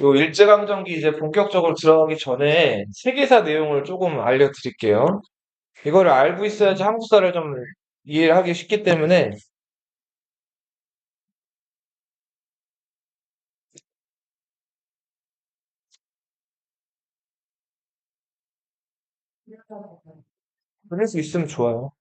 요 일제강점기 이제 본격적으로 들어가기 전에 세계사 내용을 조금 알려드릴게요. 이거를 알고 있어야지 한국사를 좀 이해하기 쉽기 때문에. 그럴 수 있으면 좋아요.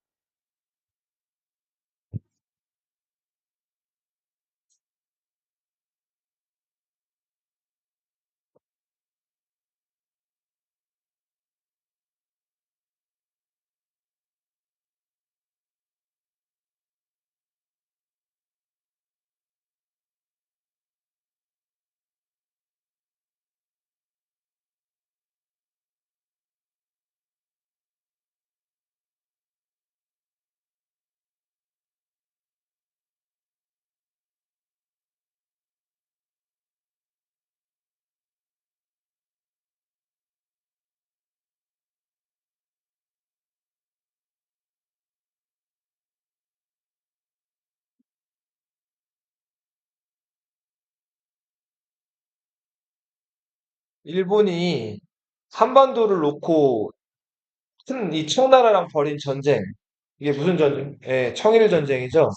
일본이 한반도를 놓고 큰 이 청나라랑 벌인 전쟁. 이게 무슨 전쟁? 예, 청일 전쟁이죠.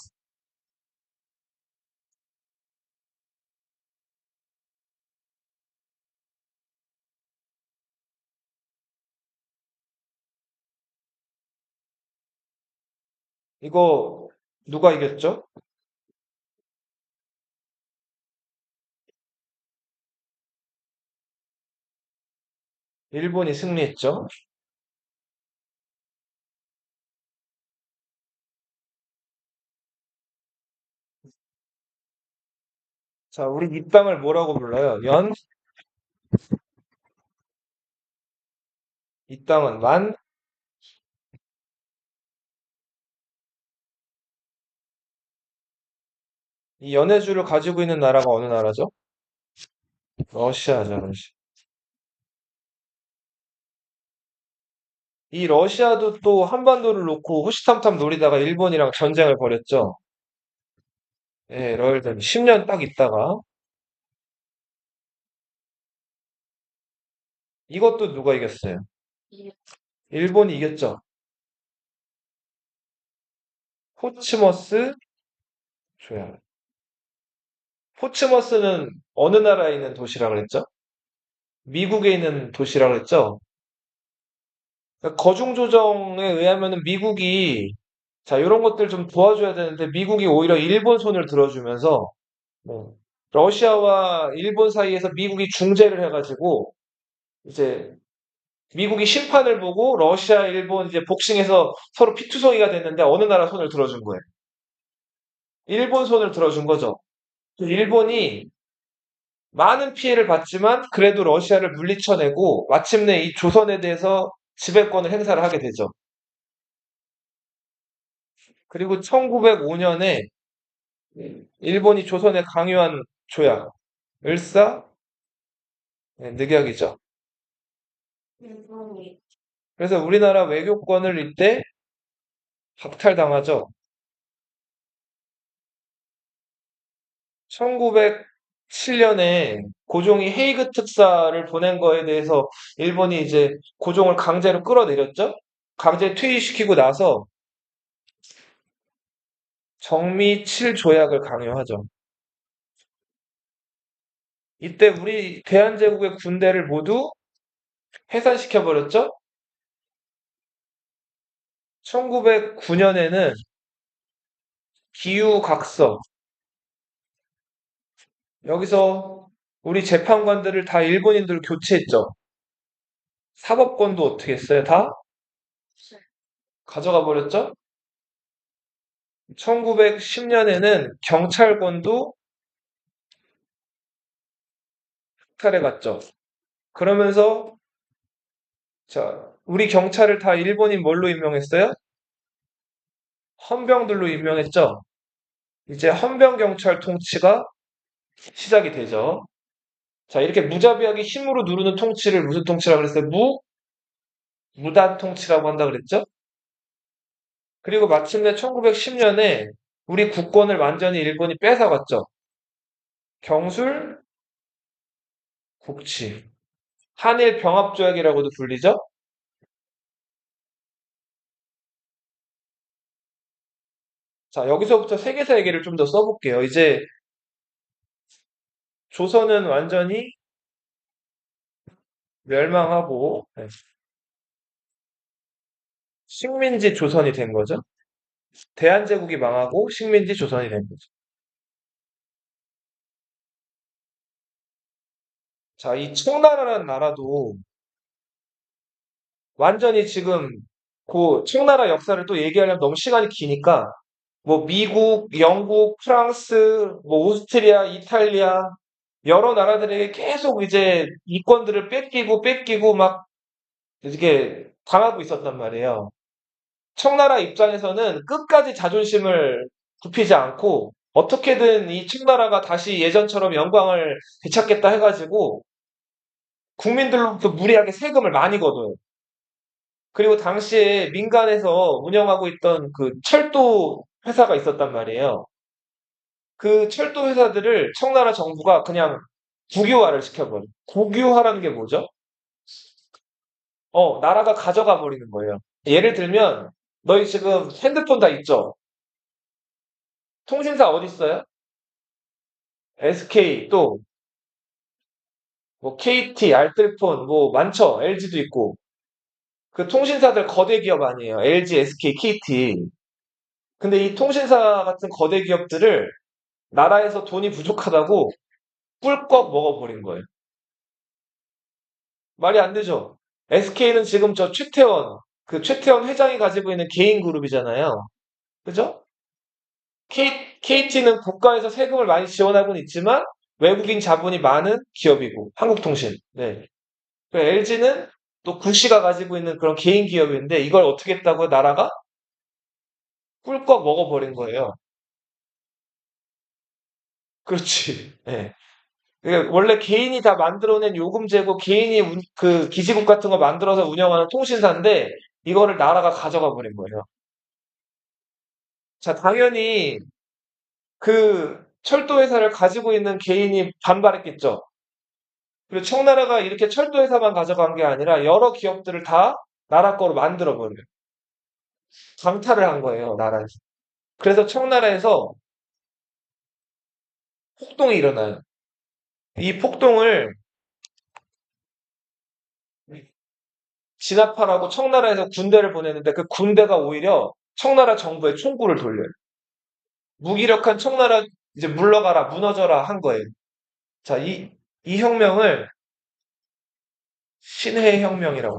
이거 누가 이겼죠? 일본이 승리했죠. 자, 우리 이 땅을 뭐라고 불러요? 이 땅은 이 연해주를 가지고 있는 나라가 어느 나라죠? 러시아죠, 러시아. 이 러시아도 또 한반도를 놓고 호시탐탐 노리다가 일본이랑 전쟁을 벌였죠. 예, 러일전 10년 딱 있다가 이것도 누가 이겼어요? 일본이 이겼죠. 포츠머스 조약. 포츠머스는 어느 나라에 있는 도시라 그랬죠? 미국에 있는 도시라 그랬죠? 그러니까 거중 조정에 의하면은 미국이 자, 이런 것들 좀 도와줘야 되는데 미국이 오히려 일본 손을 들어주면서 뭐 러시아와 일본 사이에서 미국이 중재를 해가지고 이제 미국이 심판을 보고 러시아, 일본 이제 복싱해서 서로 피투성이가 됐는데 어느 나라 손을 들어준 거예요. 일본 손을 들어준 거죠. 일본이 많은 피해를 봤지만 그래도 러시아를 물리쳐내고 마침내 이 조선에 대해서 지배권을 행사를 하게 되죠. 그리고 1905년에 일본이 조선에 강요한 조약, 을사 늑약이죠. 그래서 우리나라 외교권을 이때 박탈당하죠. 1907년에 고종이 헤이그 특사를 보낸 거에 대해서 일본이 이제 고종을 강제로 끌어내렸죠. 강제 퇴위시키고 나서 정미 7조약을 강요하죠. 이때 우리 대한제국의 군대를 모두 해산시켜버렸죠. 1909년에는 기후각서 여기서 우리 재판관들을 다 일본인들로 교체했죠. 사법권도 어떻게 했어요? 다 가져가 버렸죠. 1910년에는 경찰권도 탈해 갔죠. 그러면서 자, 우리 경찰을 다 일본인 뭘로 임명했어요? 헌병들로 임명했죠. 이제 헌병 경찰 통치가 시작이 되죠. 자, 이렇게 무자비하게 힘으로 누르는 통치를 무슨 통치라고 그랬어요? 무단 통치라고 한다 그랬죠? 그리고 마침내 1910년에 우리 국권을 완전히 일본이 뺏어갔죠. 경술, 북치. 한일 병합조약이라고도 불리죠? 자, 여기서부터 세계사 얘기를 좀 더 써볼게요. 이제 조선은 완전히 멸망하고, 네, 식민지 조선이 된 거죠. 대한제국이 망하고 식민지 조선이 된 거죠. 자, 이 청나라라는 나라도 완전히 지금 그 청나라 역사를 또 얘기하려면 너무 시간이 기니까 뭐 미국, 영국, 프랑스, 뭐 오스트리아, 이탈리아 여러 나라들에게 계속 이제 이권들을 뺏기고 막 이렇게 당하고 있었단 말이에요. 청나라 입장에서는 끝까지 자존심을 굽히지 않고 어떻게든 이 청나라가 다시 예전처럼 영광을 되찾겠다 해가지고 국민들로부터 무리하게 세금을 많이 걷어요. 그리고 당시에 민간에서 운영하고 있던 그 철도 회사가 있었단 말이에요. 그 철도 회사들을 청나라 정부가 그냥 국유화를 시켜버려. 국유화라는 게 뭐죠? 나라가 가져가 버리는 거예요. 예를 들면 너희 지금 핸드폰 다 있죠? 통신사 어디 있어요? SK 또 뭐 KT, 알뜰폰 뭐 많죠. LG도 있고. 그 통신사들 거대 기업 아니에요. LG, SK, KT. 근데 이 통신사 같은 거대 기업들을 나라에서 돈이 부족하다고 꿀꺽 먹어버린 거예요. 말이 안 되죠. SK는 지금 저 최태원, 그 최태원 회장이 가지고 있는 개인 그룹이잖아요. 그죠? KT는 국가에서 세금을 많이 지원하고는 있지만 외국인 자본이 많은 기업이고, 한국통신. 네. LG는 또 구시가 가지고 있는 그런 개인 기업인데 이걸 어떻게 했다고 나라가 꿀꺽 먹어버린 거예요. 그렇지. 예. 원래 개인이 다 만들어낸 요금제고 개인이 그 기지국 같은 거 만들어서 운영하는 통신사인데 이거를 나라가 가져가 버린 거예요. 자, 당연히 그 철도 회사를 가지고 있는 개인이 반발했겠죠. 그리고 청나라가 이렇게 철도 회사만 가져간 게 아니라 여러 기업들을 다 나라 거로 만들어 버려요. 강탈을 한 거예요, 나라에서. 그래서 청나라에서 폭동이 일어나요. 이 폭동을 진압하라고 청나라에서 군대를 보내는데 그 군대가 오히려 청나라 정부에 총구를 돌려요. 무기력한 청나라 이제 물러가라, 무너져라 한 거예요. 자, 이 혁명을 신해의 혁명이라고.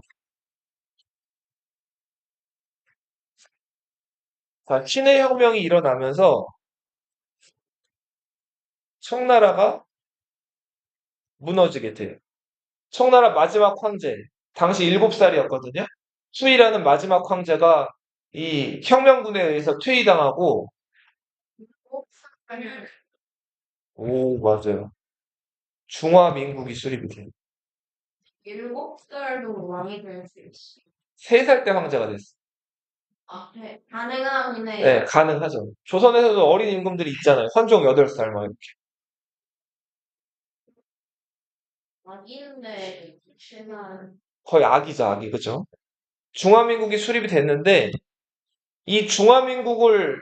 자, 신해의 혁명이 일어나면서 청나라가 무너지게 돼요. 청나라 마지막 황제, 당시 7살이었거든요. 수이라는 마지막 황제가 이 혁명군에 의해서 퇴위당하고, 오, 맞아요. 중화민국이 수립이 돼요. 7살도 왕이 될 수 있어. 3살 때 황제가 됐어요. 아, 네. 가능하네요. 네, 가능하죠. 조선에서도 어린 임금들이 있잖아요. 헌종 8살 막 이렇게. 왕인데, 제가, 거의 아기죠, 아기. 그죠? 중화민국이 수립이 됐는데 이 중화민국을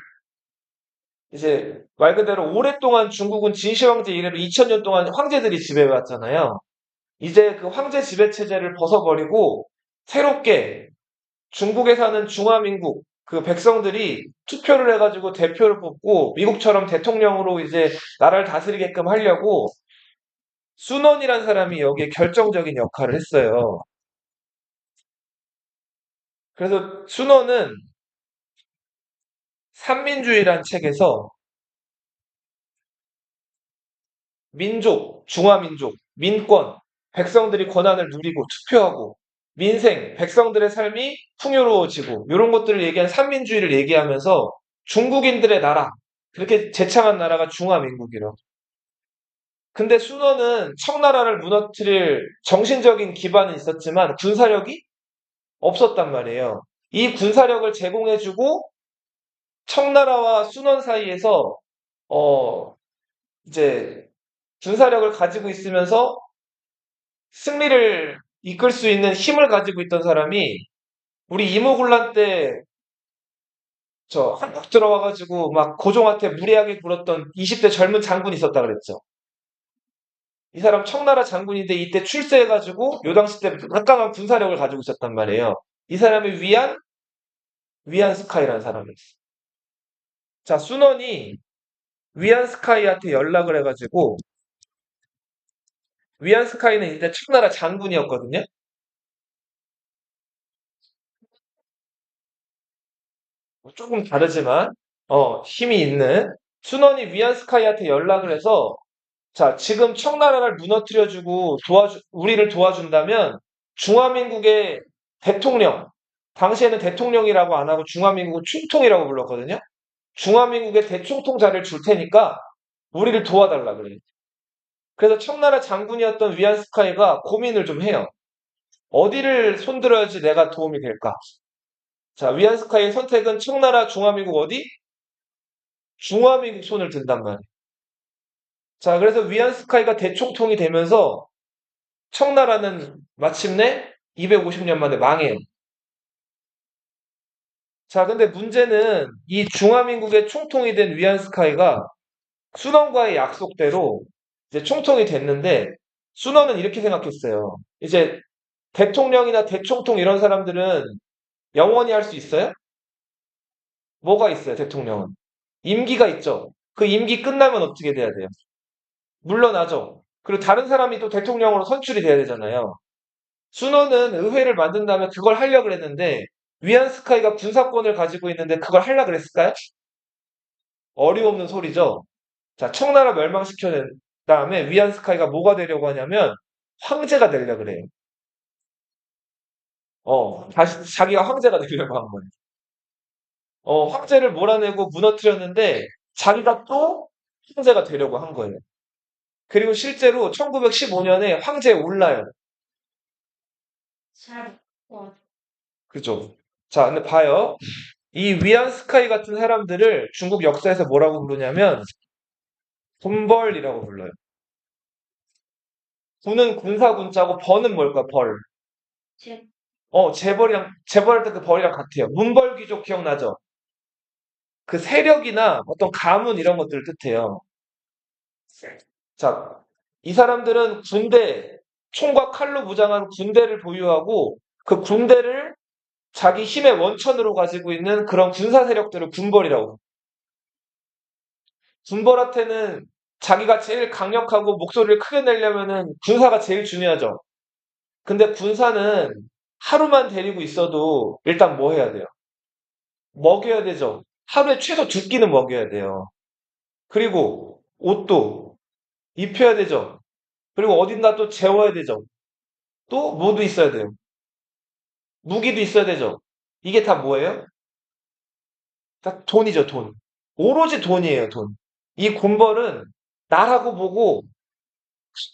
이제 말 그대로 오랫동안 중국은 진시황제 이래로 2000년 동안 황제들이 지배해 왔잖아요. 이제 그 황제 지배 체제를 벗어버리고 새롭게 중국에 사는 중화민국 그 백성들이 투표를 해가지고 대표를 뽑고 미국처럼 대통령으로 이제 나라를 다스리게끔 하려고 순원이라는 사람이 여기에 결정적인 역할을 했어요. 그래서 순원은 삼민주의란 책에서 민족, 중화민족, 민권, 백성들이 권한을 누리고 투표하고 민생, 백성들의 삶이 풍요로워지고 이런 것들을 얘기한 삼민주의를 얘기하면서 중국인들의 나라, 그렇게 제창한 나라가 중화민국이라고. 근데 순원은 청나라를 무너뜨릴 정신적인 기반은 있었지만 군사력이 없었단 말이에요. 이 군사력을 제공해주고 청나라와 순원 사이에서 어 이제 군사력을 가지고 있으면서 승리를 이끌 수 있는 힘을 가지고 있던 사람이 우리 이모군란 때 저 한국 들어와가지고 막 고종한테 무례하게 굴었던 20대 젊은 장군이 있었다 그랬죠. 이 사람 청나라 장군인데 이때 출세해가지고 요 당시 때 막강한 군사력을 가지고 있었단 말이에요. 이 사람이 위안 스카이라는 사람이었어. 자, 순원이 위안 스카이한테 연락을 해가지고 위안 스카이는 이때 청나라 장군이었거든요. 조금 다르지만 힘이 있는 순원이 위안 스카이한테 연락을 해서 자, 지금 청나라를 무너뜨려주고 우리를 도와준다면 중화민국의 대통령, 당시에는 대통령이라고 안 하고 중화민국은 충통이라고 불렀거든요. 중화민국의 대충통 자리를 줄 테니까 우리를 도와달라 그래요. 그래서 청나라 장군이었던 위안스카이가 고민을 좀 해요. 어디를 손들어야지 내가 도움이 될까? 자, 위안스카이의 선택은 청나라 중화민국 어디? 중화민국 손을 든단 말이에요. 자, 그래서 위안스카이가 대총통이 되면서 청나라는 마침내 250년 만에 망해요. 자, 근데 문제는 이 중화민국의 총통이 된 위안스카이가 순원과의 약속대로 이제 총통이 됐는데 순원은 이렇게 생각했어요. 이제 대통령이나 대총통 이런 사람들은 영원히 할 수 있어요? 뭐가 있어요, 대통령은? 임기가 있죠. 그 임기 끝나면 어떻게 돼야 돼요? 물러나죠. 그리고 다른 사람이 또 대통령으로 선출이 돼야 되잖아요. 순원은 의회를 만든 다음에 그걸 하려고 그랬는데 위안스카이가 군사권을 가지고 있는데 그걸 하려고 그랬을까요? 어림없는 소리죠. 자, 청나라 멸망시켜낸 다음에 위안스카이가 뭐가 되려고 하냐면 황제가 되려고 그래요. 다시 자기가 황제가 되려고 한 거예요. 황제를 몰아내고 무너뜨렸는데 자기가 또 황제가 되려고 한 거예요. 그리고 실제로 1915년에 황제에 올라요. 잘, 어, 그죠? 자, 근데 봐요. 이 위안스카이 같은 사람들을 중국 역사에서 뭐라고 부르냐면 군벌이라고 불러요. 군은 군사군자고 벌은 뭘까? 벌. 제, 재벌할 때 그 벌이랑 같아요. 문벌귀족 기억나죠? 그 세력이나 어떤 가문 이런 것들을 뜻해요. 자, 이 사람들은 총과 칼로 무장한 군대를 보유하고 그 군대를 자기 힘의 원천으로 가지고 있는 그런 군사 세력들을 군벌이라고 해요. 군벌한테는 자기가 제일 강력하고 목소리를 크게 내려면은 군사가 제일 중요하죠. 근데 군사는 하루만 데리고 있어도 일단 뭐 해야 돼요? 먹여야 되죠. 하루에 최소 두 끼는 먹여야 돼요. 그리고 옷도 입혀야 되죠. 그리고 어딘가 또 재워야 되죠. 또 뭐도 있어야 돼요. 무기도 있어야 되죠. 이게 다 뭐예요? 다 돈이죠, 돈. 오로지 돈이에요, 돈. 이 군벌은 나라고 보고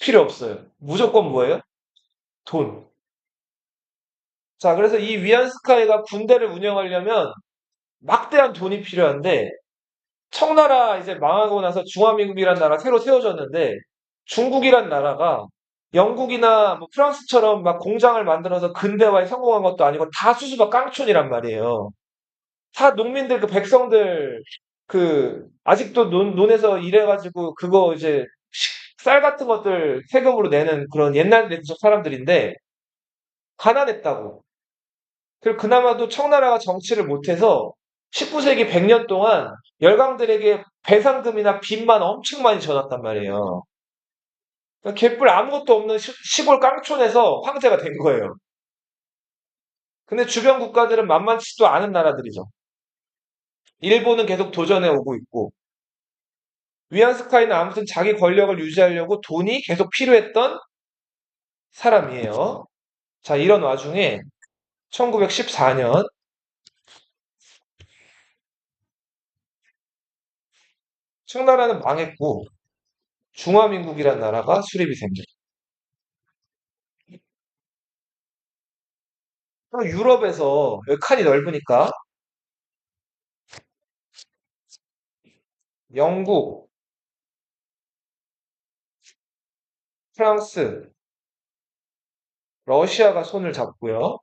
필요 없어요. 무조건 뭐예요? 돈. 자, 그래서 이 위안스카이가 군대를 운영하려면 막대한 돈이 필요한데 청나라 이제 망하고 나서 중화민국이란 나라 새로 세워졌는데 중국이란 나라가 영국이나 뭐 프랑스처럼 막 공장을 만들어서 근대화에 성공한 것도 아니고 다 수수박 깡촌이란 말이에요. 다 농민들 그 백성들 그 아직도 논에서 일해가지고 그거 이제 쌀 같은 것들 세금으로 내는 그런 옛날 사람들인데 가난했다고. 그리고 그나마도 청나라가 정치를 못해서 19세기 100년 동안 열강들에게 배상금이나 빚만 엄청 많이 져놨단 말이에요. 그러니까 개뿔 아무것도 없는 시골 깡촌에서 황제가 된 거예요. 근데 주변 국가들은 만만치도 않은 나라들이죠. 일본은 계속 도전해 오고 있고 위안스카이는 아무튼 자기 권력을 유지하려고 돈이 계속 필요했던 사람이에요. 자, 이런 와중에 1914년 청나라는 망했고 중화민국이란 나라가 수립이 됩니다. 유럽에서 여기 칸이 넓으니까 영국, 프랑스, 러시아가 손을 잡고요.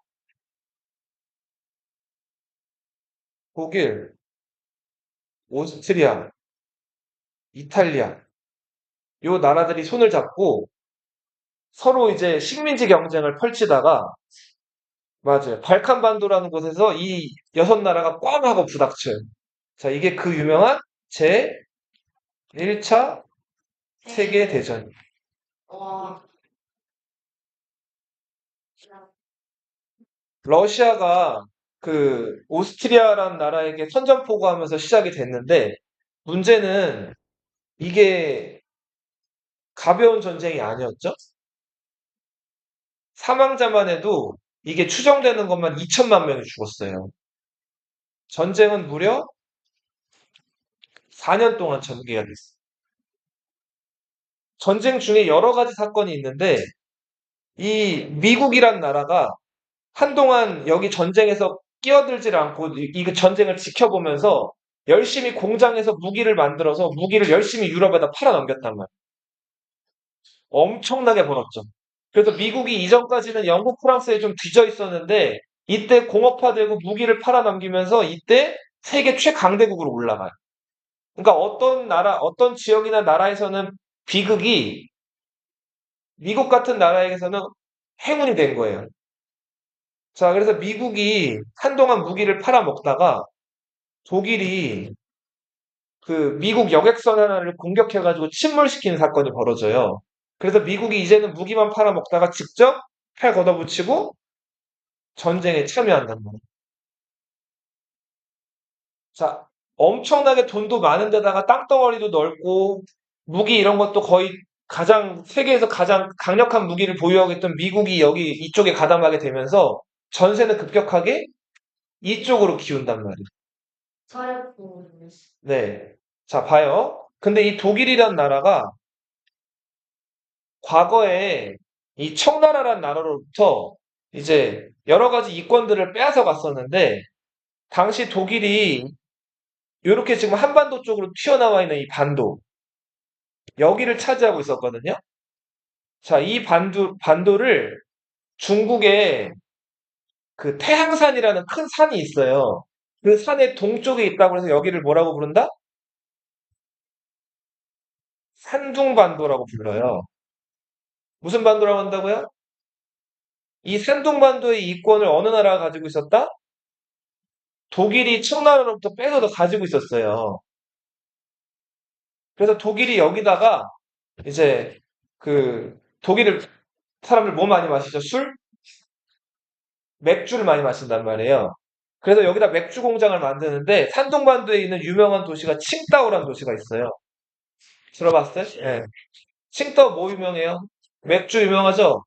독일, 오스트리아, 이탈리아, 요 나라들이 손을 잡고 서로 이제 식민지 경쟁을 펼치다가, 맞아요. 발칸반도라는 곳에서 이 여섯 나라가 꽝 하고 부닥쳐요. 자, 이게 그 유명한 제 1차 세계대전. 와, 러시아가 그 오스트리아라는 나라에게 선전포고하면서 시작이 됐는데, 문제는 이게 가벼운 전쟁이 아니었죠? 사망자만 해도 이게 추정되는 것만 2천만 명이 죽었어요. 전쟁은 무려 4년 동안 전개가 됐어요. 전쟁 중에 여러 가지 사건이 있는데, 이 미국이란 나라가 한동안 여기 전쟁에서 끼어들질 않고 이 전쟁을 지켜보면서 열심히 공장에서 무기를 만들어서 무기를 열심히 유럽에다 팔아넘겼단 말이에요. 엄청나게 벌었죠. 그래서 미국이 이전까지는 영국, 프랑스에 좀 뒤져 있었는데 이때 공업화되고 무기를 팔아넘기면서 이때 세계 최강대국으로 올라가요. 그러니까 어떤 나라, 어떤 지역이나 나라에서는 비극이 미국 같은 나라에게서는 행운이 된 거예요. 자, 그래서 미국이 한동안 무기를 팔아먹다가 독일이 그 미국 여객선 하나를 공격해가지고 침몰시키는 사건이 벌어져요. 그래서 미국이 이제는 무기만 팔아먹다가 직접 팔 걷어붙이고 전쟁에 참여한단 말이에요. 자, 엄청나게 돈도 많은 데다가 땅덩어리도 넓고 무기 이런 것도 거의 가장 세계에서 가장 강력한 무기를 보유하고 있던 미국이 여기 이쪽에 가담하게 되면서 전세는 급격하게 이쪽으로 기운단 말이에요. 서렵고, 네. 자, 봐요. 근데 이 독일이란 나라가 과거에 이 청나라란 나라로부터 이제 여러 가지 이권들을 빼앗아 갔었는데, 당시 독일이 이렇게 지금 한반도 쪽으로 튀어나와 있는 이 반도, 여기를 차지하고 있었거든요. 자, 이 반도를 중국에 그 태항산이라는 큰 산이 있어요. 그 산의 동쪽에 있다고 해서 여기를 뭐라고 부른다? 산둥반도라고 불러요. 무슨 반도라고 한다고요? 이 산둥반도의 이권을 어느 나라가 가지고 있었다? 독일이 청나라로부터 뺏어서 가지고 있었어요. 그래서 독일이 여기다가 이제 그 독일을 사람들 뭐 많이 마시죠? 술? 맥주를 많이 마신단 말이에요. 그래서 여기다 맥주 공장을 만드는데 산둥반도에 있는 유명한 도시가 칭다오라는 도시가 있어요. 들어봤어요? 예. 칭다오 뭐 유명해요? 맥주 유명하죠?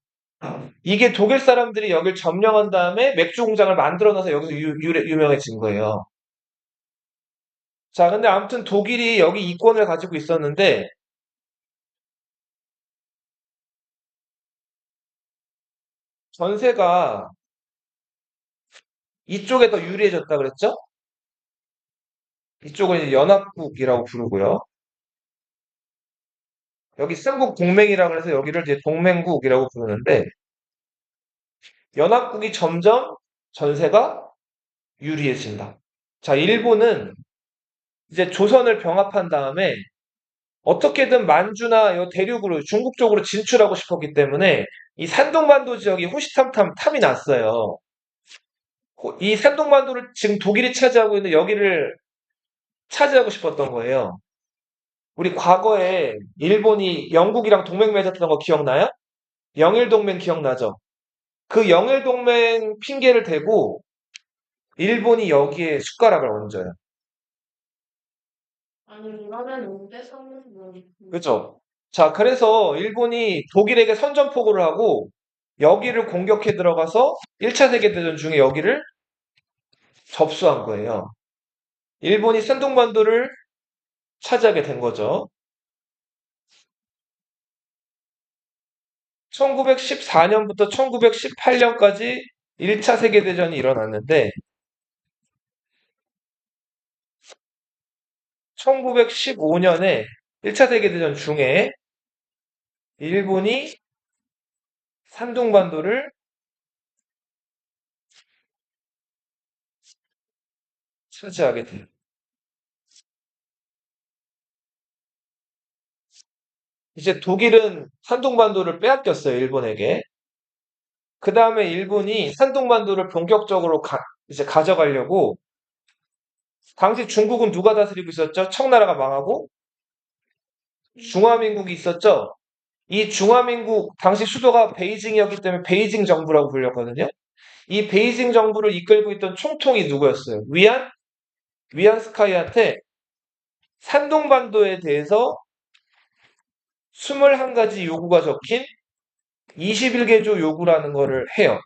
이게 독일 사람들이 여길 점령한 다음에 맥주 공장을 만들어 놔서 여기서 유명해진 거예요. 자, 근데 아무튼 독일이 여기 이권을 가지고 있었는데 전세가 이쪽에 더 유리해졌다 그랬죠? 이쪽은 이제 연합국이라고 부르고요. 여기 삼국 동맹이라고 해서 여기를 이제 동맹국이라고 부르는데 연합국이 점점 전세가 유리해진다. 자, 일본은 이제 조선을 병합한 다음에 어떻게든 만주나 요 대륙으로 중국 쪽으로 진출하고 싶었기 때문에 이 산동반도 지역이 호시탐탐 탐이 났어요. 이 산동반도를 지금 독일이 차지하고 있는 여기를 차지하고 싶었던 거예요. 우리 과거에 일본이 영국이랑 동맹 맺었던 거 기억나요? 영일동맹 기억나죠? 그 영일동맹 핑계를 대고 일본이 여기에 숟가락을 얹어요. 아니, 그러면 5대3은 뭐, 그죠? 자, 그래서 일본이 독일에게 선전포고를 하고 여기를 공격해 들어가서 1차 세계대전 중에 여기를 접수한 거예요. 일본이 산둥반도를 차지하게 된 거죠. 1914년부터 1918년까지 1차 세계대전이 일어났는데 1915년에 1차 세계대전 중에 일본이 산둥반도를 차지하게 돼요. 이제 독일은 산둥반도를 빼앗겼어요, 일본에게. 그 다음에 일본이 산둥반도를 본격적으로 이제 가져가려고, 당시 중국은 누가 다스리고 있었죠? 청나라가 망하고 중화민국이 있었죠? 이 중화민국, 당시 수도가 베이징이었기 때문에 베이징 정부라고 불렸거든요. 이 베이징 정부를 이끌고 있던 총통이 누구였어요? 위안스카이한테 산둥반도에 대해서 21가지 요구가 적힌 21개조 요구라는 거를 해요.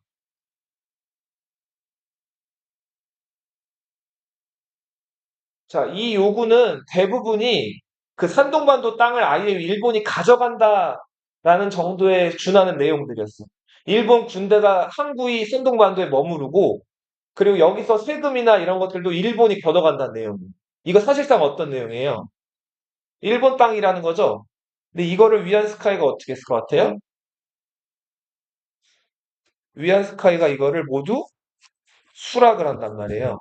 자, 이 요구는 대부분이 그 산둥반도 땅을 아예 일본이 가져간다라는 정도에 준하는 내용들이었어. 일본 군대가 항구이 산둥반도에 머무르고, 그리고 여기서 세금이나 이런 것들도 일본이 걷어간다는 내용. 이거 사실상 어떤 내용이에요? 일본 땅이라는 거죠. 근데 이거를 위안스카이가 어떻게 했을 것 같아요? 위안스카이가 이거를 모두 수락을 한단 말이에요.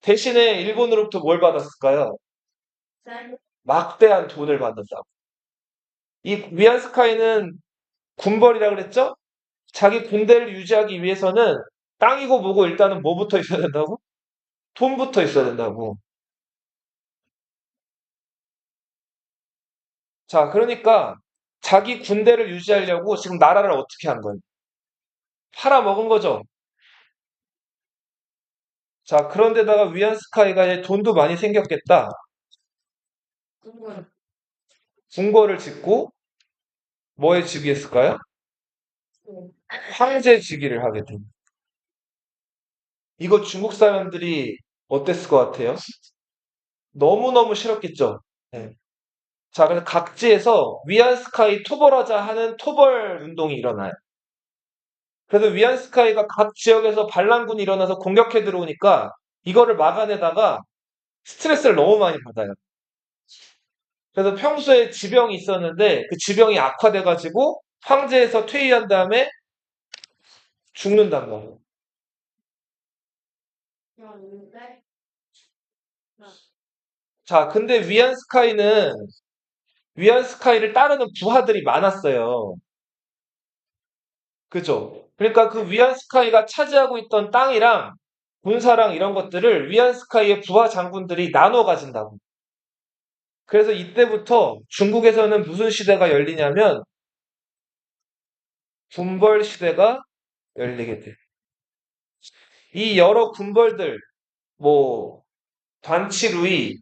대신에 일본으로부터 뭘 받았을까요? 쌀, 막대한 돈을 받는다고. 이 위안스카이는 군벌이라 그랬죠? 자기 군대를 유지하기 위해서는 땅이고 뭐고 일단은 뭐부터 있어야 된다고? 돈부터 있어야 된다고. 자, 그러니까 자기 군대를 유지하려고 지금 나라를 어떻게 한 거예요? 팔아먹은 거죠. 자, 그런데다가 위안스카이가 이제 돈도 많이 생겼겠다. 국물, 궁궐을 짓고 뭐에 즉위했을까요? 네. 황제직위를 하게 됩니다. 이거 중국 사람들이 어땠을 것 같아요? 너무너무 싫었겠죠? 네. 자, 그래서 각지에서 위안스카이 토벌하자 하는 토벌 운동이 일어나요. 그래서 위안스카이가 각 지역에서 반란군이 일어나서 공격해 들어오니까 이거를 막아내다가 스트레스를 너무 많이 받아요. 그래서 평소에 지병이 있었는데 그 지병이 악화돼가지고 황제에서 퇴위한 다음에 죽는단 말이에요. 그런데, 자, 근데 위안스카이를 따르는 부하들이 많았어요. 그죠? 그러니까 그 위안스카이가 차지하고 있던 땅이랑 군사랑 이런 것들을 위안스카이의 부하 장군들이 나눠 가진다고. 그래서 이때부터 중국에서는 무슨 시대가 열리냐면 군벌 시대가 열리게 돼. 이 여러 군벌들, 뭐 단치루이,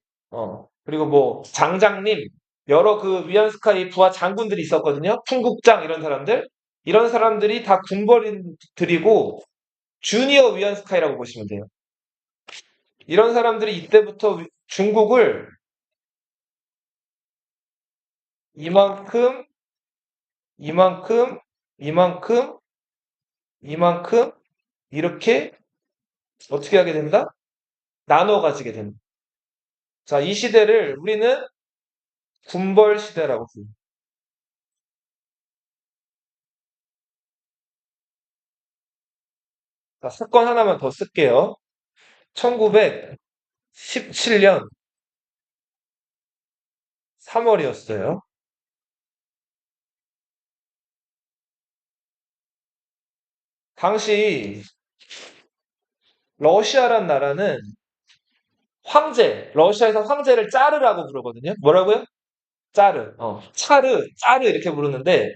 그리고 뭐 장장님, 여러 그 위안스카이 부하 장군들이 있었거든요. 풍국장 이런 사람들. 이런 사람들이 다 군벌인들이고 주니어 위안스카이라고 보시면 돼요. 이런 사람들이 이때부터 중국을 이만큼, 이만큼, 이만큼, 이만큼 이렇게 어떻게 하게 된다? 나눠 가지게 됩니다. 자, 이 시대를 우리는 군벌 시대라고 부릅니다. 자, 사건 하나만 더 쓸게요. 1917년 3월이었어요. 당시 러시아란 나라는 러시아에서 황제를 짜르라고 부르거든요. 뭐라고요? 짜르, 짜르 이렇게 부르는데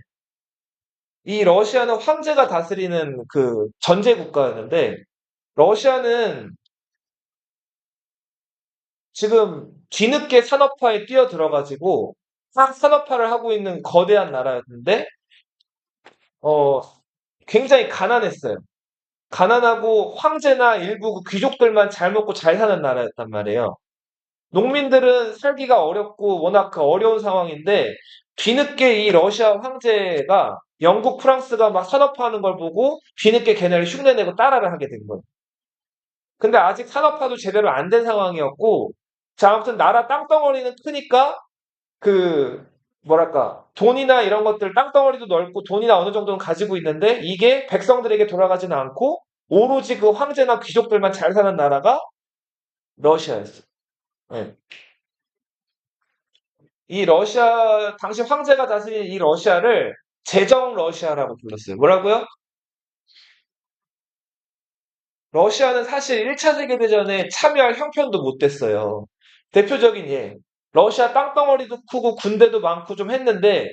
이 러시아는 황제가 다스리는 그 전제 국가였는데 러시아는 지금 뒤늦게 산업화에 뛰어들어가지고 산업화를 하고 있는 거대한 나라였는데 어, 굉장히 가난했어요. 가난하고 황제나 일부 그 귀족들만 잘 먹고 잘 사는 나라였단 말이에요. 농민들은 살기가 어렵고 워낙 그 어려운 상황인데 뒤늦게 이 러시아 황제가 영국, 프랑스가 막 산업화하는 걸 보고 뒤늦게 걔네를 흉내내고 따라를 하게 된 거예요. 근데 아직 산업화도 제대로 안 된 상황이었고, 자, 아무튼 나라 땅덩어리는 크니까 그 뭐랄까 돈이나 이런 것들 땅덩어리도 넓고 돈이나 어느 정도는 가지고 있는데 이게 백성들에게 돌아가지는 않고 오로지 그 황제나 귀족들만 잘 사는 나라가 러시아였어. 네. 이 러시아, 당시 황제가 다스린 이 러시아를 제정 러시아라고 불렀어요. 뭐라고요? 러시아는 사실 1차 세계대전에 참여할 형편도 못 됐어요. 대표적인 예. 러시아 땅덩어리도 크고 군대도 많고 좀 했는데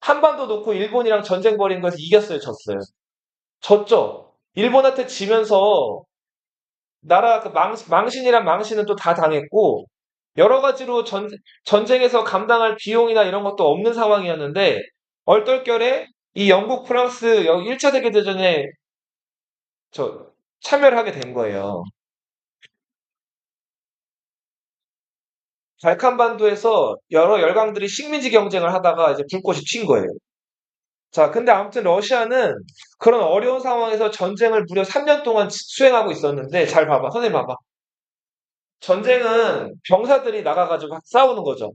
한반도 놓고 일본이랑 전쟁 벌인 거에서 이겼어요, 졌어요. 졌죠. 일본한테 지면서 나라 그 망신이란 망신은 또 다 당했고 여러 가지로 전쟁에서 감당할 비용이나 이런 것도 없는 상황이었는데 얼떨결에 이 영국, 프랑스 1차 세계대전에 저 참여를 하게 된 거예요. 발칸반도에서 여러 열강들이 식민지 경쟁을 하다가 이제 불꽃이 튄 거예요. 자, 근데 아무튼 러시아는 그런 어려운 상황에서 전쟁을 무려 3년 동안 수행하고 있었는데 잘 봐봐. 선생님 봐봐. 전쟁은 병사들이 나가가지고 싸우는 거죠.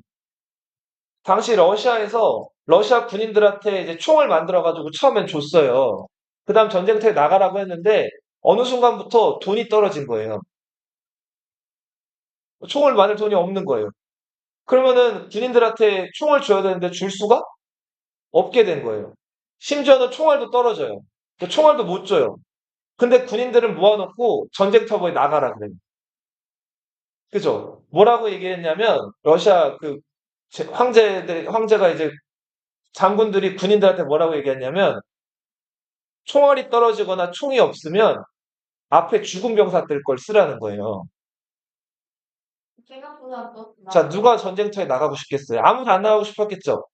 당시 러시아에서 러시아 군인들한테 이제 총을 만들어가지고 처음엔 줬어요. 그 다음 전쟁터에 나가라고 했는데 어느 순간부터 돈이 떨어진 거예요. 총을 만들 돈이 없는 거예요. 그러면은 군인들한테 총을 줘야 되는데 줄 수가 없게 된 거예요. 심지어는 총알도 떨어져요. 그 총알도 못 줘요. 근데 군인들은 모아놓고 전쟁터에 나가라 그래요. 그죠? 뭐라고 얘기했냐면 러시아 그 황제가 이제 장군들이 군인들한테 뭐라고 얘기했냐면 총알이 떨어지거나 총이 없으면 앞에 죽은 병사 뜰 걸 쓰라는 거예요. 생각보다 또 자, 누가 전쟁터에 나가고 싶겠어요? 아무도 안 나가고 싶었겠죠.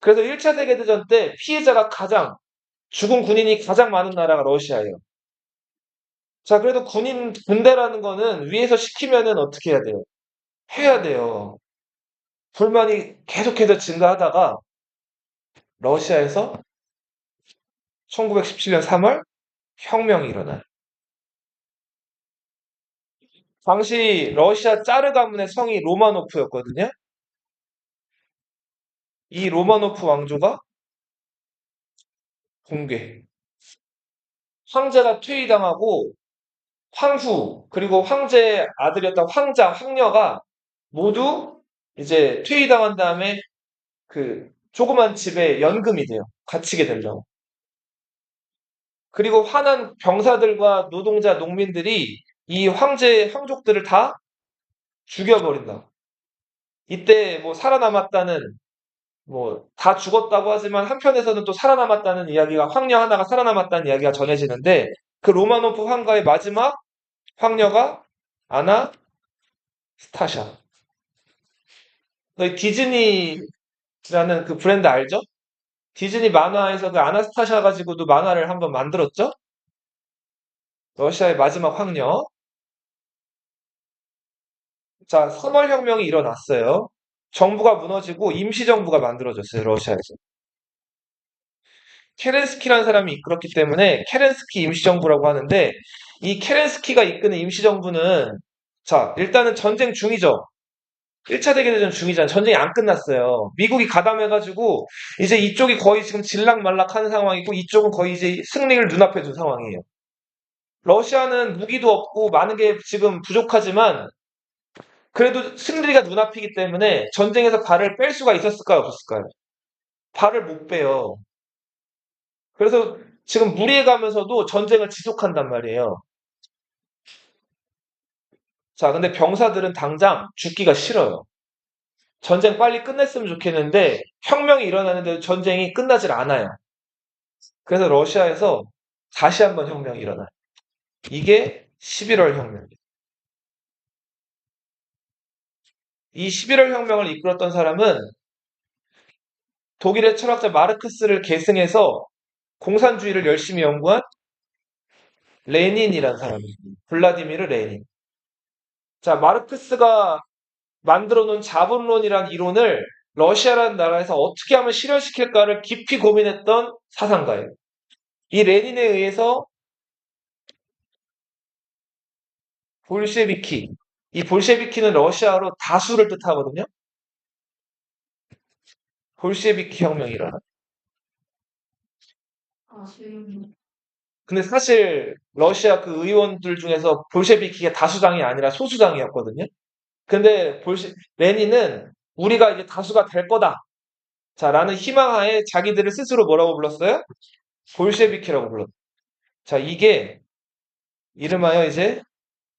그래서 1차 세계대전 때 피해자가 죽은 군인이 가장 많은 나라가 러시아예요. 자, 그래도 군대라는 거는 위에서 시키면은 어떻게 해야 돼요? 해야 돼요. 불만이 계속해서 증가하다가 러시아에서 1917년 3월 혁명이 일어나요. 당시 러시아 짜르 가문의 성이 로마노프였거든요. 이 로마노프 왕조가 붕괴. 황제가 퇴위당하고 황후 그리고 황제의 아들이었던 황녀가 모두 이제 퇴위당한 다음에 그 조그만 집에 연금이 돼요. 갇히게 되려고. 그리고 화난 병사들과 노동자, 농민들이 이 황족들을 다 죽여버린다. 이때 뭐 살아남았다는 뭐 다 죽었다고 하지만 한편에서는 또 살아남았다는 이야기가 황녀 하나가 살아남았다는 이야기가 전해지는데 그 로마노프 황가의 마지막 황녀가 아나스타샤. 너희 디즈니라는 그 브랜드 알죠? 디즈니 만화에서 그 아나스타샤 가지고도 만화를 한번 만들었죠? 러시아의 마지막 황녀. 자, 3월 혁명이 일어났어요. 정부가 무너지고 임시정부가 만들어졌어요, 러시아에서. 케렌스키라는 사람이 이끌었기 때문에 케렌스키 임시정부라고 하는데 이 케렌스키가 이끄는 임시정부는 자, 일단은 전쟁 중이죠. 1차 세계대전 중이잖아요. 전쟁이 안 끝났어요. 미국이 가담해가지고 이제 이쪽이 거의 지금 질락말락하는 상황이고 이쪽은 거의 이제 승리를 눈앞에 둔 상황이에요. 러시아는 무기도 없고 많은 게 지금 부족하지만 그래도 승리가 눈앞이기 때문에 전쟁에서 발을 뺄 수가 있었을까요? 없었을까요? 발을 못 빼요. 그래서 지금 무리해가면서도 전쟁을 지속한단 말이에요. 자, 근데 병사들은 당장 죽기가 싫어요. 전쟁 빨리 끝냈으면 좋겠는데 혁명이 일어나는데도 전쟁이 끝나질 않아요. 그래서 러시아에서 다시 한번 혁명이 일어나요. 이게 11월 혁명이에요. 이 11월 혁명을 이끌었던 사람은 독일의 철학자 마르크스를 계승해서 공산주의를 열심히 연구한 레닌이라는 사람입니다. 블라디미르 레닌. 자, 마르크스가 만들어 놓은 자본론이란 이론을 러시아라는 나라에서 어떻게 하면 실현시킬까를 깊이 고민했던 사상가예요. 이 레닌에 의해서 볼셰비키, 이 볼셰비키는 러시아로 다수를 뜻하거든요. 볼셰비키 혁명이라. 아, 지금 근데 사실 러시아 그 의원들 중에서 볼셰비키가 다수당이 아니라 소수당이었거든요. 근데 레닌은 우리가 이제 다수가 될 거다. 자, 라는 희망하에 자기들을 스스로 뭐라고 불렀어요? 볼셰비키라고 불렀어요. 자, 이게 이름하여 이제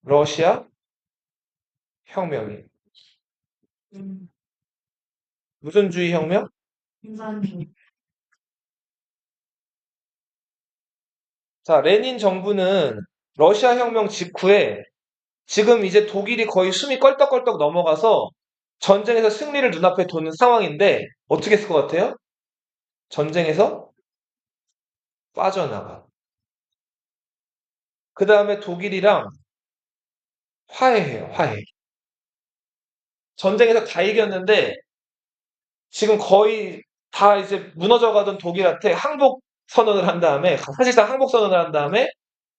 러시아 혁명이에요. 음, 무슨 주의 혁명? 인간주의. 자, 레닌 정부는 러시아 혁명 직후에 지금 이제 독일이 거의 숨이 껄떡껄떡 넘어가서 전쟁에서 승리를 눈앞에 두는 상황인데 어떻게 했을 것 같아요? 전쟁에서 빠져나가. 그 다음에 독일이랑 화해해요, 화해. 전쟁에서 다 이겼는데 지금 거의 다 이제 무너져가던 독일한테 항복 선언을 한 다음에, 사실상 항복 선언을 한 다음에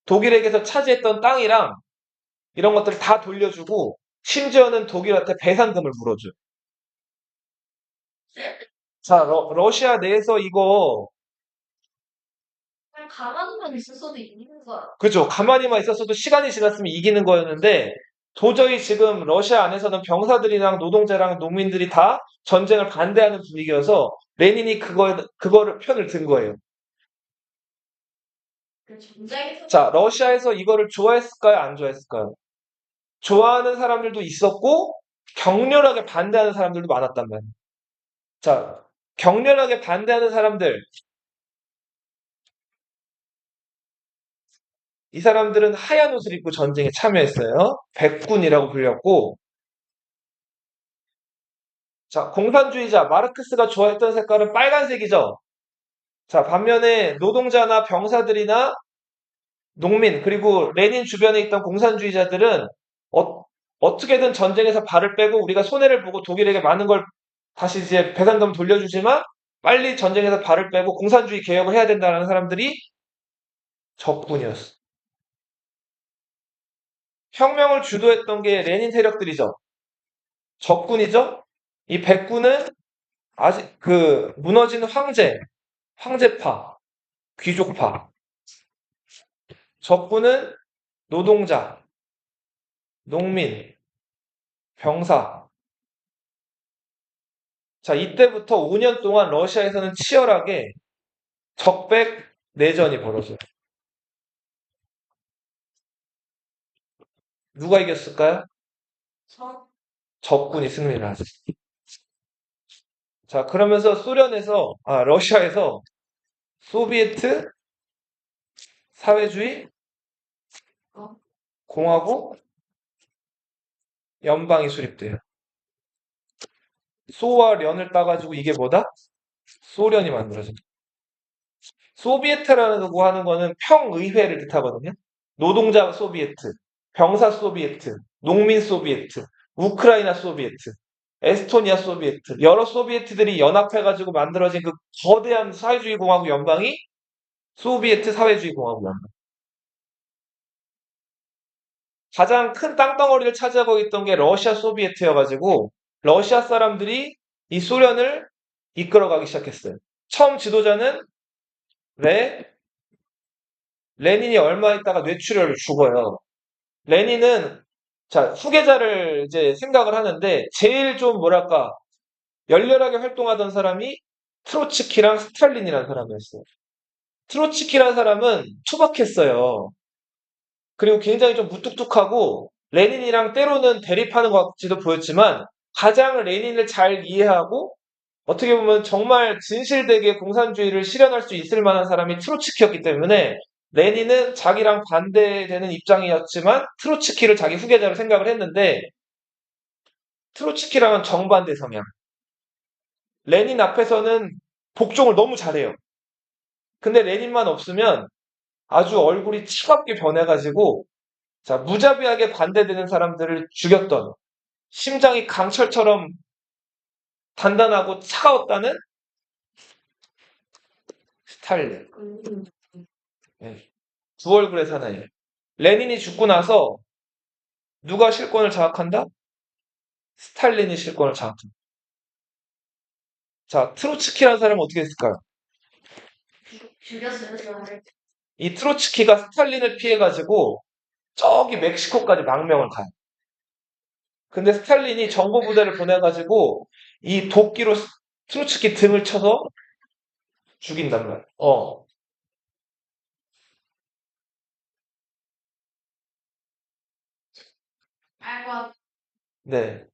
독일에게서 차지했던 땅이랑 이런 것들을 다 돌려주고 심지어는 독일한테 배상금을 물어줘요. 자, 러시아 내에서 이거 그냥 가만히만 있을 수도 있는 거야. 그죠. 가만히만 있었어도 시간이 지났으면 이기는 거였는데 도저히 지금 러시아 안에서는 병사들이랑 노동자랑 농민들이 다 전쟁을 반대하는 분위기여서 레닌이 그거를 편을 든 거예요. 그 전쟁에서 자, 러시아에서 이거를 좋아했을까요? 안 좋아했을까요? 좋아하는 사람들도 있었고 격렬하게 반대하는 사람들도 많았단 말이에요. 자, 격렬하게 반대하는 사람들, 이 사람들은 하얀 옷을 입고 전쟁에 참여했어요. 백군이라고 불렸고, 자, 공산주의자, 마르크스가 좋아했던 색깔은 빨간색이죠. 자, 반면에 노동자나 병사들이나 농민, 그리고 레닌 주변에 있던 공산주의자들은 어떻게든 전쟁에서 발을 빼고 우리가 손해를 보고 독일에게 많은 걸 다시 이제 배상금 돌려주지만 빨리 전쟁에서 발을 빼고 공산주의 개혁을 해야 된다는 사람들이 적군이었어. 혁명을 주도했던 게 레닌 세력들이죠. 적군이죠. 이 백군은 아직 그 무너진 황제파, 귀족파. 적군은 노동자, 농민, 병사. 자, 이때부터 5년 동안 러시아에서는 치열하게 적백 내전이 벌어져요. 누가 이겼을까요? 저 적군이 승리를 하죠. 자, 그러면서 러시아에서 소비에트 사회주의 어, 공화국 연방이 수립돼요. 소와 련을 따가지고 이게 뭐다? 소련이 만들어져요. 소비에트라고 하는 거는 평의회를 뜻하거든요. 노동자 소비에트, 병사 소비에트, 농민 소비에트, 우크라이나 소비에트, 에스토니아 소비에트, 여러 소비에트들이 연합해가지고 만들어진 그 거대한 사회주의 공화국 연방이 소비에트 사회주의 공화국 연방. 가장 큰 땅덩어리를 차지하고 있던 게 러시아 소비에트여가지고 러시아 사람들이 이 소련을 이끌어가기 시작했어요. 처음 지도자는 레닌이 얼마 있다가 뇌출혈을 죽어요. 레닌은 자 후계자를 이제 생각을 하는데 제일 좀 뭐랄까 열렬하게 활동하던 사람이 트로츠키랑 스탈린이라는 사람이었어요. 트로츠키라는 사람은 투박했어요. 그리고 굉장히 좀 무뚝뚝하고 레닌이랑 때로는 대립하는 것 같지도 보였지만 가장 레닌을 잘 이해하고 어떻게 보면 정말 진실되게 공산주의를 실현할 수 있을 만한 사람이 트로츠키였기 때문에 레닌은 자기랑 반대되는 입장이었지만 트로츠키를 자기 후계자로 생각을 했는데 트로츠키랑은 정반대 성향. 레닌 앞에서는 복종을 너무 잘해요. 근데 레닌만 없으면 아주 얼굴이 차갑게 변해가지고 자, 무자비하게 반대되는 사람들을 죽였던 심장이 강철처럼 단단하고 차가웠다는 스탈린. 예. 두 얼굴의 사나이. 레닌이 죽고 나서 누가 실권을 장악한다? 스탈린이 실권을 장악한다. 자, 트로츠키라는 사람은 어떻게 했을까요? 죽였어요, 저를. 이 트로츠키가 스탈린을 피해가지고 저기 멕시코까지 망명을 가요. 근데 스탈린이 정보 부대를 보내가지고 이 도끼로 트로츠키 등을 쳐서 죽인단 말이에요. 알고 네.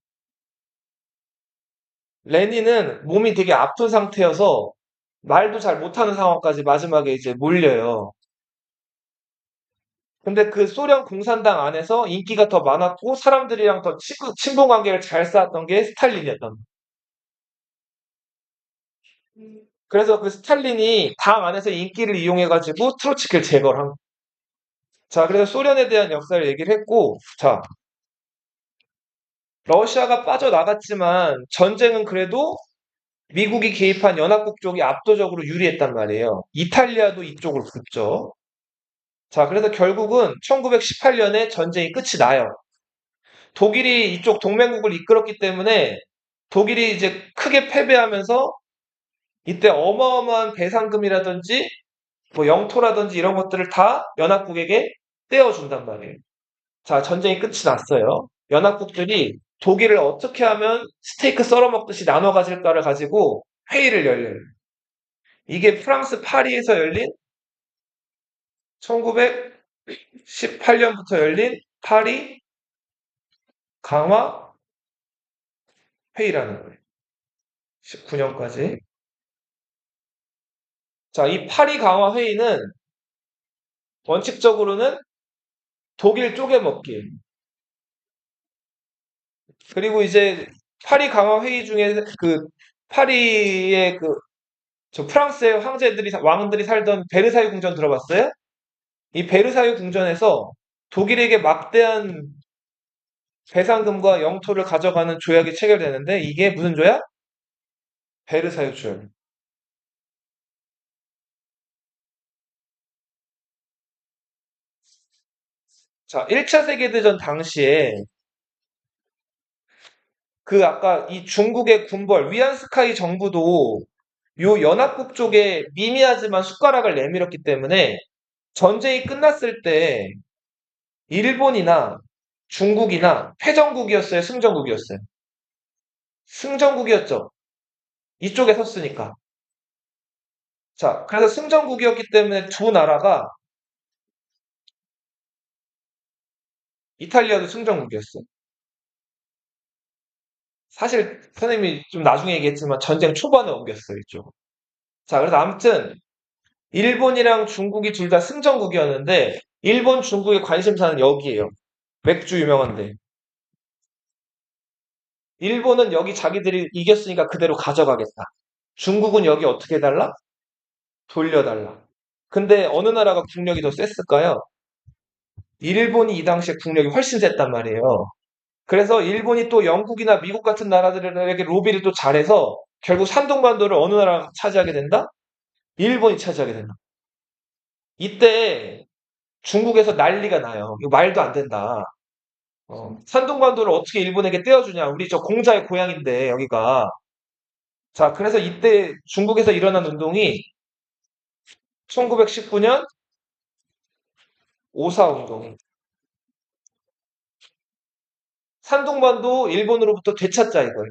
레닌은 몸이 되게 아픈 상태여서 말도 잘 못하는 상황까지 마지막에 이제 몰려요. 근데 그 소련 공산당 안에서 인기가 더 많았고 사람들이랑 더 친분 관계를 잘 쌓았던 게 스탈린이었던 거예요. 그래서 그 스탈린이 당 안에서 인기를 이용해가지고 트로츠키를 제거를 한 거예요. 자, 그래서 소련에 대한 역사를 얘기를 했고, 자, 러시아가 빠져나갔지만 전쟁은 그래도 미국이 개입한 연합국 쪽이 압도적으로 유리했단 말이에요. 이탈리아도 이쪽으로 붙죠. 자, 그래서 결국은 1918년에 전쟁이 끝이 나요. 독일이 이쪽 동맹국을 이끌었기 때문에 독일이 이제 크게 패배하면서 이때 어마어마한 배상금이라든지 뭐 영토라든지 이런 것들을 다 연합국에게 떼어준단 말이에요. 자, 전쟁이 끝이 났어요. 연합국들이 독일을 어떻게 하면 스테이크 썰어 먹듯이 나눠 가질까를 가지고 회의를 열려요. 이게 프랑스 파리에서 열린 1918년부터 열린 파리 강화 회의라는 거예요. 19년까지. 자, 이 파리 강화 회의는 원칙적으로는 독일 쪼개먹기. 그리고 이제 파리 강화 회의 중에 그 파리의 저 프랑스의 황제들이 왕들이 살던 베르사유 궁전 들어봤어요? 이 베르사유 궁전에서 독일에게 막대한 배상금과 영토를 가져가는 조약이 체결되는데 이게 무슨 조약? 베르사유 조약. 자, 1차 세계대전 당시에 그 아까 이 중국의 군벌 위안스카이 정부도 요 연합국 쪽에 미미하지만 숟가락을 내밀었기 때문에 전쟁이 끝났을 때 일본이나 중국이나 패전국이었어요, 승전국이었어요? 승전국이었죠. 이쪽에 섰으니까. 자, 그래서 승전국이었기 때문에 두 나라가 이탈리아도 승전국이었어요. 사실 선생님이 좀 나중에 얘기했지만 전쟁 초반에 옮겼어요, 이쪽. 자, 그래서 아무튼 일본이랑 중국이 둘 다 승전국이었는데 일본, 중국의 관심사는 여기에요. 맥주 유명한데. 일본은 여기 자기들이 이겼으니까 그대로 가져가겠다. 중국은 여기 어떻게 해달라? 돌려달라. 근데 어느 나라가 국력이 더 셌을까요? 일본이 이 당시에 국력이 훨씬 셌단 말이에요. 그래서 일본이 또 영국이나 미국 같은 나라들에게 로비를 또 잘해서 결국 산동반도를 어느 나라가 차지하게 된다? 일본이 차지하게 된다. 이때 중국에서 난리가 나요. 이거 말도 안 된다. 산동반도를 어떻게 일본에게 떼어주냐. 우리 저 공자의 고향인데 여기가. 자, 그래서 이때 중국에서 일어난 운동이 1919년 오사운동. 산동반도 일본으로부터 되찾자 이거예요.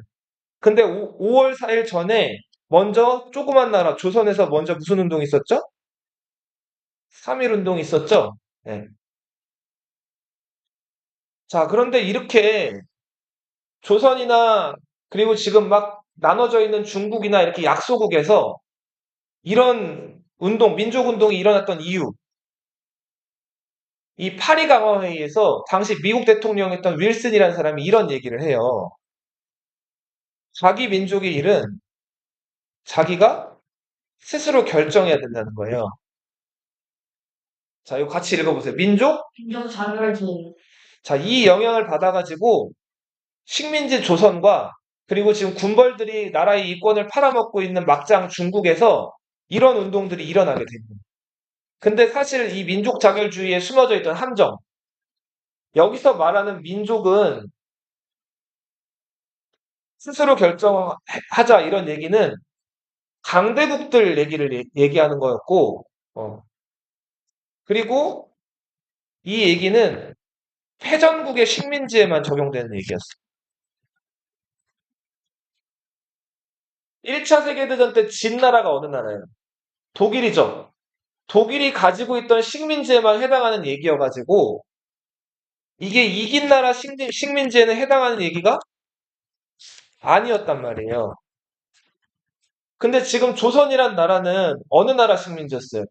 근데 5월 4일 전에 먼저 조그만 나라 조선에서 먼저 무슨 운동이 있었죠? 3.1 운동이 있었죠? 네. 자, 그런데 이렇게 조선이나 그리고 지금 막 나눠져 있는 중국이나 이렇게 약소국에서 이런 운동, 민족운동이 일어났던 이유, 이 파리 강화 회의에서 당시 미국 대통령이었던 윌슨이라는 사람이 이런 얘기를 해요. 자기 민족의 일은 자기가 스스로 결정해야 된다는 거예요. 자, 이거 같이 읽어보세요. 민족? 인정 자결주의. 자, 이 영향을 받아가지고 식민지 조선과 그리고 지금 군벌들이 나라의 이권을 팔아먹고 있는 막장 중국에서 이런 운동들이 일어나게 됩니다. 근데 사실 이 민족 자결주의에 숨어져 있던 함정, 여기서 말하는 민족은 스스로 결정하자 이런 얘기는 강대국들 얘기를 얘기하는 거였고, 어, 그리고 이 얘기는 패전국의 식민지에만 적용되는 얘기였어. 1차 세계대전 때 진 나라가 어느 나라예요? 독일이죠. 독일이 가지고 있던 식민지에만 해당하는 얘기여가지고 이게 이긴 나라 식민지에는 해당하는 얘기가 아니었단 말이에요. 근데 지금 조선이란 나라는 어느 나라 식민지였어요?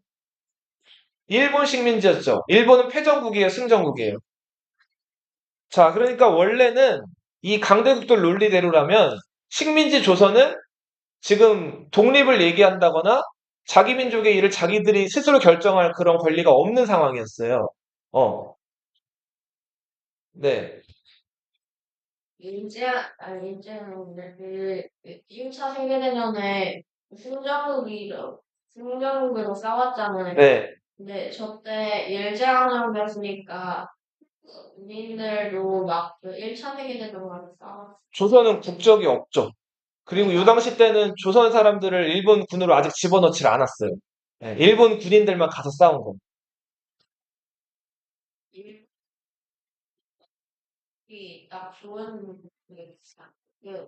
일본 식민지였죠. 일본은 패전국이에요, 승전국이에요. 자, 그러니까 원래는 이 강대국들 논리대로라면 식민지 조선은 지금 독립을 얘기한다거나 자기 민족의 일을 자기들이 스스로 결정할 그런 권리가 없는 상황이었어요. 어, 네. 일제는 그 1차 세계대전에 승전국으로 싸웠잖아요. 네. 근데 저때 일제강점기였으니까 군인들도 막 1차 세계대전 가서 싸웠어. 조선은 국적이 없죠. 그리고 이 당시 때는 조선 사람들을 일본 군으로 아직 집어넣질 않았어요. 네, 일본 군인들만 가서 싸운 거. 일이 딱 좋은 게 있어.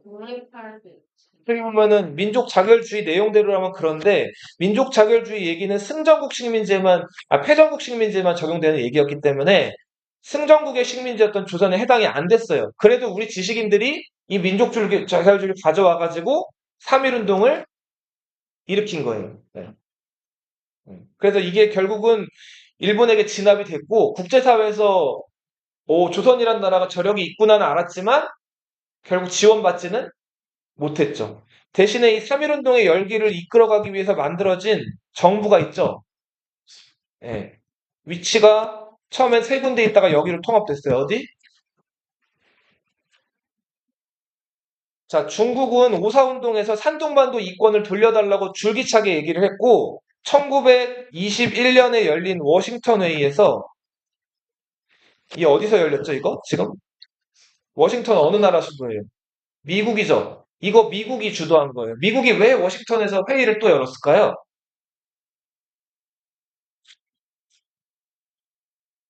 독립할 수 있지. 어떻게 보면은 민족 자결주의 내용대로라면 그런데 민족 자결주의 얘기는 승전국 식민지에만 패전국 식민지에만 적용되는 얘기였기 때문에 승전국의 식민지였던 조선에 해당이 안 됐어요. 그래도 우리 지식인들이 이 민족 자결주의를 가져와가지고 3.1운동을 일으킨 거예요. 네. 그래서 이게 결국은 일본에게 진압이 됐고 국제사회에서 조선이란 나라가 저력이 있구나는 알았지만 결국 지원받지는 못했죠. 대신에 이 3.1운동의 열기를 이끌어가기 위해서 만들어진 정부가 있죠. 예. 위치가 처음엔 세 군데 있다가 여기로 통합됐어요. 어디? 자, 중국은 오사운동에서 산둥반도 이권을 돌려달라고 줄기차게 얘기를 했고 1921년에 열린 워싱턴 회의에서 이 어디서 열렸죠, 이거? 지금? 워싱턴 어느 나라 수도예요? 미국이죠. 이거 미국이 주도한 거예요. 미국이 왜 워싱턴에서 회의를 또 열었을까요?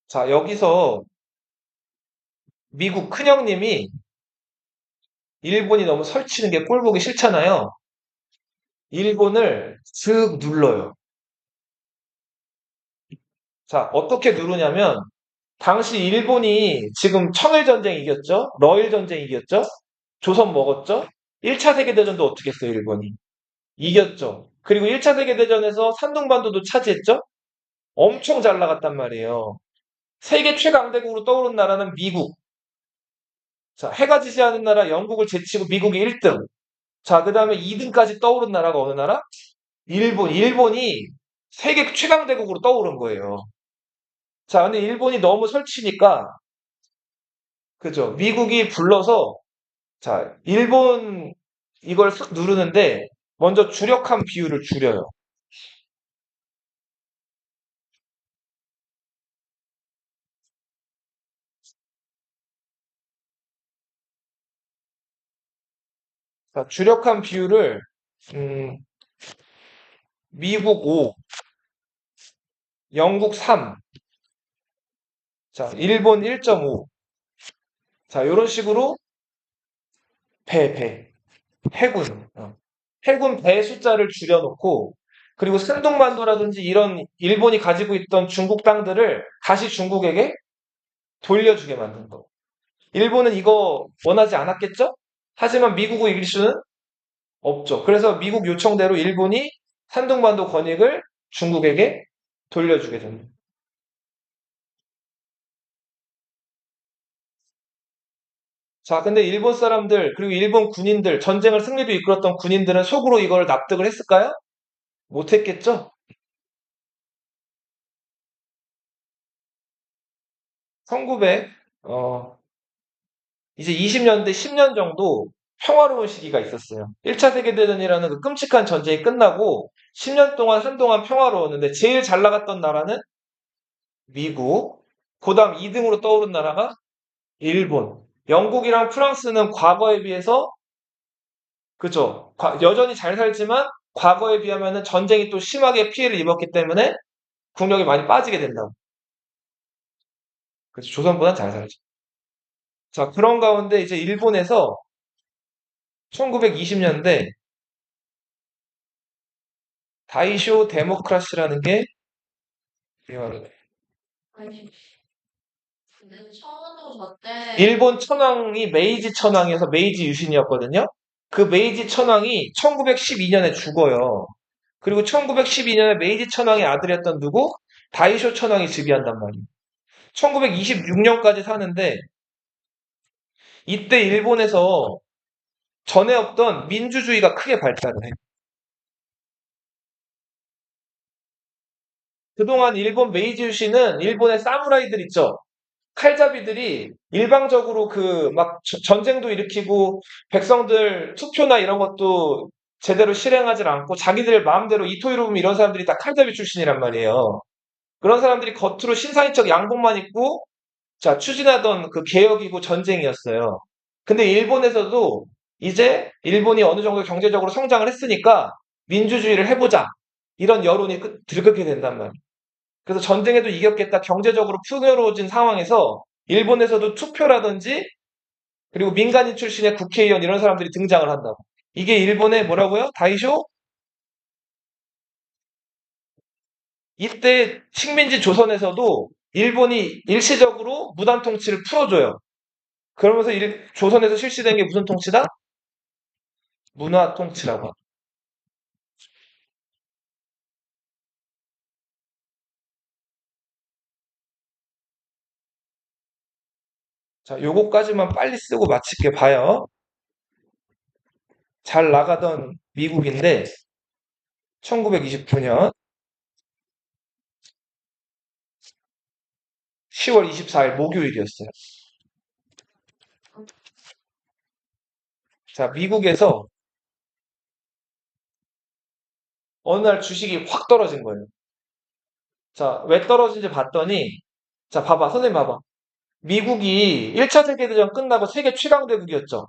자, 여기서 미국 큰형님이 일본이 너무 설치는 게 꼴보기 싫잖아요. 일본을 슥 눌러요. 자, 어떻게 누르냐면 당시 일본이 지금 청일전쟁 이겼죠? 러일전쟁 이겼죠? 조선 먹었죠? 1차 세계대전도 어떻게 했어요, 일본이? 이겼죠. 그리고 1차 세계대전에서 산둥반도도 차지했죠? 엄청 잘 나갔단 말이에요. 세계 최강대국으로 떠오른 나라는 미국. 자, 해가 지지 않은 나라 영국을 제치고 미국이 1등. 자, 그 다음에 2등까지 떠오른 나라가 어느 나라? 일본. 일본이 세계 최강대국으로 떠오른 거예요. 자, 근데 일본이 너무 설치니까, 그죠? 미국이 불러서, 자, 일본 이걸 싹 누르는데, 먼저 주력한 비율을 줄여요. 자, 주력한 비율을, 음, 미국 5, 영국 3, 자, 일본 1.5. 자, 이런 식으로 배. 해군. 해군 배 숫자를 줄여놓고, 그리고 승동반도라든지 이런 일본이 가지고 있던 중국 땅들을 다시 중국에게 돌려주게 만든 거. 일본은 이거 원하지 않았겠죠? 하지만 미국을 이길 수는 없죠. 그래서 미국 요청대로 일본이 산둥반도 권익을 중국에게 돌려주게 됩니다. 자, 근데 일본 사람들, 그리고 일본 군인들, 전쟁을 승리로 이끌었던 군인들은 속으로 이걸 납득을 했을까요? 못했겠죠? 1900, 이제 20년대 10년 정도 평화로운 시기가 있었어요. 1차 세계대전이라는 그 끔찍한 전쟁이 끝나고 10년 동안 한동안 평화로웠는데 제일 잘 나갔던 나라는 미국, 그 다음 2등으로 떠오른 나라가 일본. 영국이랑 프랑스는 과거에 비해서, 그죠? 여전히 잘 살지만 과거에 비하면 전쟁이 또 심하게 피해를 입었기 때문에 국력이 많이 빠지게 된다고. 그래서 조선보다는 잘 살죠. 자, 그런 가운데 이제 일본에서 1920년대 다이쇼 데모크라시라는 게 유행하게 돼요. 아니, 근데 처음으로 저때 일본 천황이 메이지 천황이어서 메이지 유신이었거든요. 그 메이지 천황이 1912년에 죽어요. 그리고 1912년에 메이지 천황의 아들이었던 누구? 다이쇼 천황이 즉위한단 말이에요. 1926년까지 사는데 이때 일본에서 전에 없던 민주주의가 크게 발달을 해요. 그동안 일본 메이지 유신은 일본의 사무라이들 있죠. 칼잡이들이 일방적으로 그 막 전쟁도 일으키고 백성들 투표나 이런 것도 제대로 실행하지 않고 자기들 마음대로 이토 히로부미 이런 사람들이 다 칼잡이 출신이란 말이에요. 그런 사람들이 겉으로 신사임적 양복만 입고 자 추진하던 그 개혁이고 전쟁이었어요. 근데 일본에서도 이제 일본이 어느 정도 경제적으로 성장을 했으니까 민주주의를 해보자 이런 여론이 들끓게 된단 말이에요. 그래서 전쟁에도 이겼겠다, 경제적으로 풍요로워진 상황에서 일본에서도 투표라든지 그리고 민간인 출신의 국회의원 이런 사람들이 등장을 한다고. 이게 일본의 뭐라고요? 다이쇼? 이때 식민지 조선에서도 일본이 일시적으로 무단 통치를 풀어줘요. 그러면서 조선에서 실시된 게 무슨 통치다? 문화 통치라고 합니다. 자, 요거까지만 빨리 쓰고 마칠게 봐요. 잘 나가던 미국인데 1929년 10월 24일 목요일이었어요. 자, 미국에서 어느 날 주식이 확 떨어진 거예요. 자, 왜 떨어진지 봤더니, 자, 봐봐, 선생님 봐봐. 미국이 1차 세계대전 끝나고 세계 최강대국이었죠.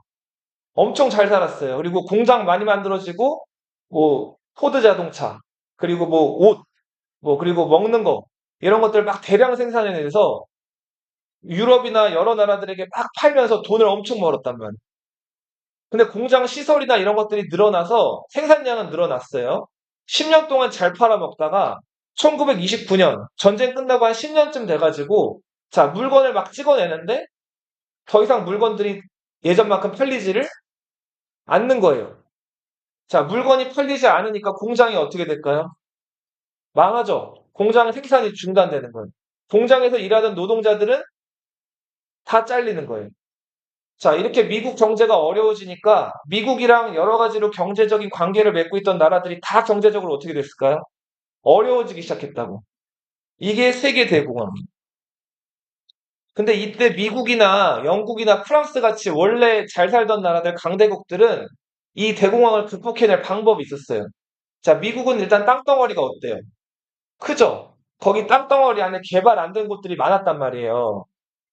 엄청 잘 살았어요. 그리고 공장 많이 만들어지고, 뭐, 포드 자동차, 그리고 뭐, 옷, 뭐, 그리고 먹는 거, 이런 것들 막 대량 생산해내서 유럽이나 여러 나라들에게 막 팔면서 돈을 엄청 벌었단 말이에요. 근데 공장 시설이나 이런 것들이 늘어나서 생산량은 늘어났어요. 10년 동안 잘 팔아먹다가 1929년 전쟁 끝나고 한 10년쯤 돼가지고 자 물건을 막 찍어내는데 더 이상 물건들이 예전만큼 팔리지를 않는 거예요. 자 물건이 팔리지 않으니까 공장이 어떻게 될까요? 망하죠. 공장 생산이 중단되는 거예요. 공장에서 일하던 노동자들은 다 잘리는 거예요. 자, 이렇게 미국 경제가 어려워지니까 미국이랑 여러 가지로 경제적인 관계를 맺고 있던 나라들이 다 경제적으로 어떻게 됐을까요? 어려워지기 시작했다고. 이게 세계 대공황. 근데 이때 미국이나 영국이나 프랑스 같이 원래 잘 살던 나라들 강대국들은 이 대공황을 극복해낼 방법이 있었어요. 자, 미국은 일단 땅덩어리가 어때요? 크죠? 거기 땅덩어리 안에 개발 안 된 곳들이 많았단 말이에요.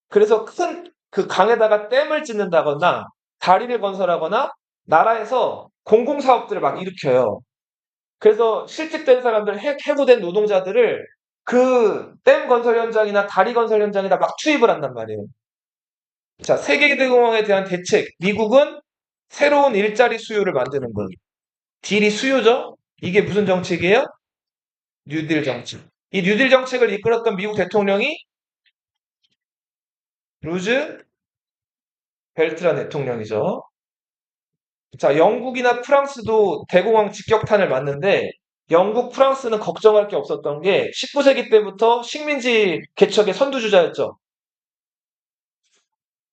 그래서 큰 그 강에다가 댐을 짓는다거나 다리를 건설하거나 나라에서 공공사업들을 막 일으켜요. 그래서 실직된 사람들, 해고된 노동자들을 그 댐 건설 현장이나 다리 건설 현장에다 막 투입을 한단 말이에요. 자, 세계대공황에 대한 대책. 미국은 새로운 일자리 수요를 만드는 거예요. 딜이 수요죠? 이게 무슨 정책이에요? 뉴딜 정책. 이 뉴딜 정책을 이끌었던 미국 대통령이 루즈 벨트란 대통령이죠. 자, 영국이나 프랑스도 대공황 직격탄을 맞는데 영국, 프랑스는 걱정할 게 없었던 게 19세기 때부터 식민지 개척의 선두주자였죠.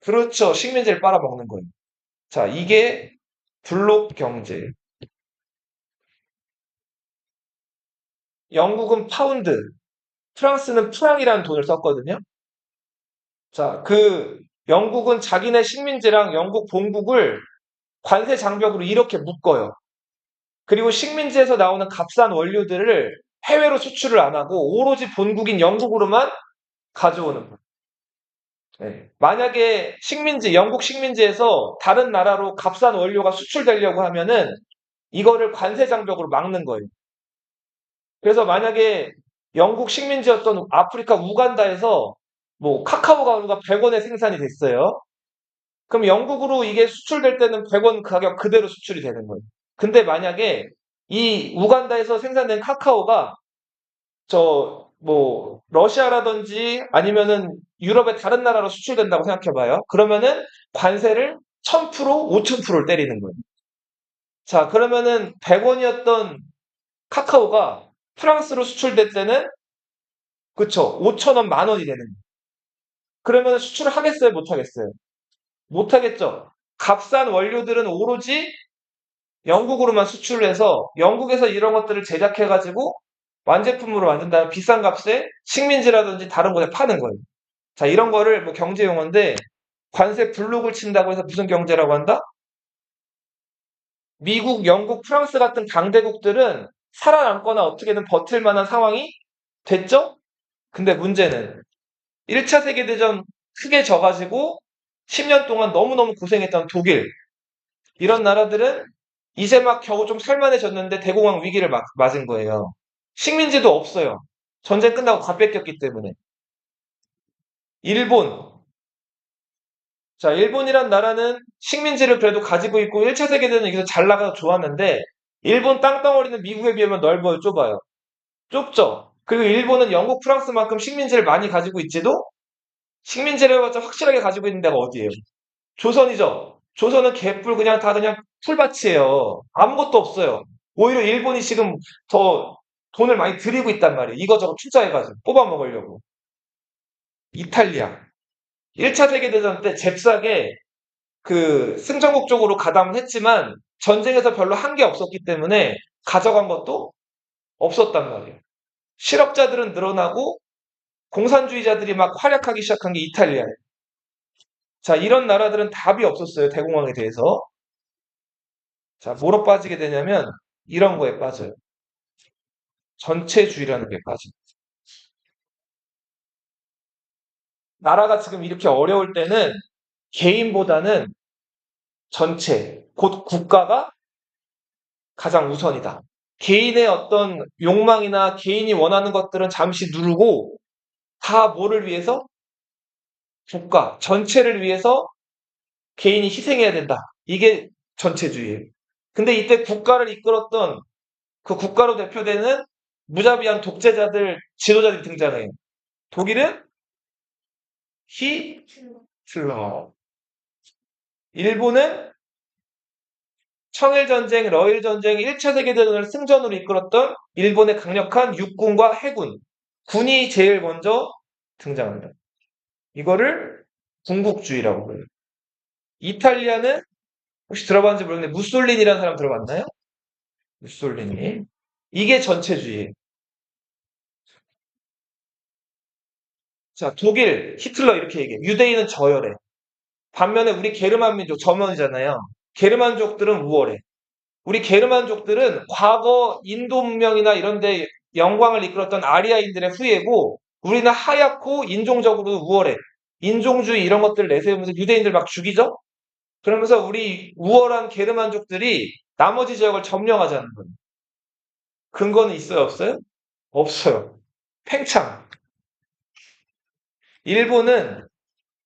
그렇죠. 식민지를 빨아먹는 거예요. 자, 이게 블록 경제. 영국은 파운드, 프랑스는 프랑이라는 돈을 썼거든요. 자, 영국은 자기네 식민지랑 영국 본국을 관세 장벽으로 이렇게 묶어요. 그리고 식민지에서 나오는 값싼 원료들을 해외로 수출을 안 하고 오로지 본국인 영국으로만 가져오는 거예요. 네. 만약에 영국 식민지에서 다른 나라로 값싼 원료가 수출되려고 하면은 이거를 관세 장벽으로 막는 거예요. 그래서 만약에 영국 식민지였던 아프리카 우간다에서 뭐 카카오 가루가 100원에 생산이 됐어요. 그럼 영국으로 이게 수출될 때는 100원 가격 그대로 수출이 되는 거예요. 근데 만약에 이 우간다에서 생산된 카카오가 뭐 러시아라든지 아니면은 유럽의 다른 나라로 수출된다고 생각해봐요. 그러면은 관세를 1000%, 5000%를 때리는 거예요. 자, 그러면은 100원이었던 카카오가 프랑스로 수출될 때는 그쵸, 5,000원, 10,000원이 되는 거예요. 그러면 수출을 하겠어요, 못 하겠어요? 못 하겠죠. 값싼 원료들은 오로지 영국으로만 수출을 해서 영국에서 이런 것들을 제작해가지고 완제품으로 만든 다음에 비싼 값에 식민지라든지 다른 곳에 파는 거예요. 자, 이런 거를 뭐 경제 용어인데 관세 블록을 친다고 해서 무슨 경제라고 한다? 미국, 영국, 프랑스 같은 강대국들은 살아남거나 어떻게든 버틸 만한 상황이 됐죠? 근데 문제는 1차 세계대전 크게 져가지고 10년 동안 너무너무 고생했던 독일, 이런 나라들은 이제 막 겨우 좀 살만해졌는데 대공황 위기를 맞은 거예요. 식민지도 없어요. 전쟁 끝나고 다 뺏겼기 때문에. 일본. 자, 일본이란 나라는 식민지를 그래도 가지고 있고 1차 세계대전 여기서 잘 나가서 좋았는데 일본 땅덩어리는 미국에 비하면 넓어요, 좁아요. 좁죠. 그리고 일본은 영국, 프랑스만큼 식민지를 많이 가지고 있지도 식민지를 확실하게 가지고 있는 데가 어디예요? 조선이죠. 조선은 개뿔 그냥 다 그냥 풀밭이에요. 아무것도 없어요. 오히려 일본이 지금 더 돈을 많이 들이고 있단 말이에요. 이거저거 투자해가지고 뽑아 먹으려고. 이탈리아. 1차 세계대전 때 잽싸게 그 승전국 쪽으로 가담을 했지만 전쟁에서 별로 한 게 없었기 때문에 가져간 것도 없었단 말이에요. 실업자들은 늘어나고 공산주의자들이 막 활약하기 시작한 게 이탈리아예요. 자, 이런 나라들은 답이 없었어요. 대공황에 대해서. 자, 뭐로 빠지게 되냐면 이런 거에 빠져요. 전체주의라는 게 빠져요. 나라가 지금 이렇게 어려울 때는 개인보다는 전체, 곧 국가가 가장 우선이다. 개인의 어떤 욕망이나 개인이 원하는 것들은 잠시 누르고 다 뭐를 위해서? 국가, 전체를 위해서 개인이 희생해야 된다. 이게 전체주의예요. 근데 이때 국가를 이끌었던 그 국가로 대표되는 무자비한 독재자들, 지도자들이 등장해요. 독일은 히틀러. 일본은 청일전쟁, 러일전쟁, 1차 세계대전을 승전으로 이끌었던 일본의 강력한 육군과 해군, 군이 제일 먼저 등장합니다. 이거를 군국주의라고 해요. 이탈리아는 혹시 들어봤는지 모르겠는데 무솔리니라는 사람 들어봤나요? 무솔리니. 이게 전체주의예요. 자, 독일, 히틀러 이렇게 얘기해. 유대인은 저열해. 반면에 우리 게르만 민족, 저면이잖아요. 게르만족들은 우월해. 우리 게르만족들은 과거 인도 문명이나 이런 데 영광을 이끌었던 아리아인들의 후예고 우리는 하얗고 인종적으로 우월해. 인종주의 이런 것들을 내세우면서 유대인들 막 죽이죠? 그러면서 우리 우월한 게르만족들이 나머지 지역을 점령하자는 거예요. 근거는 있어요, 없어요? 없어요. 팽창. 일본은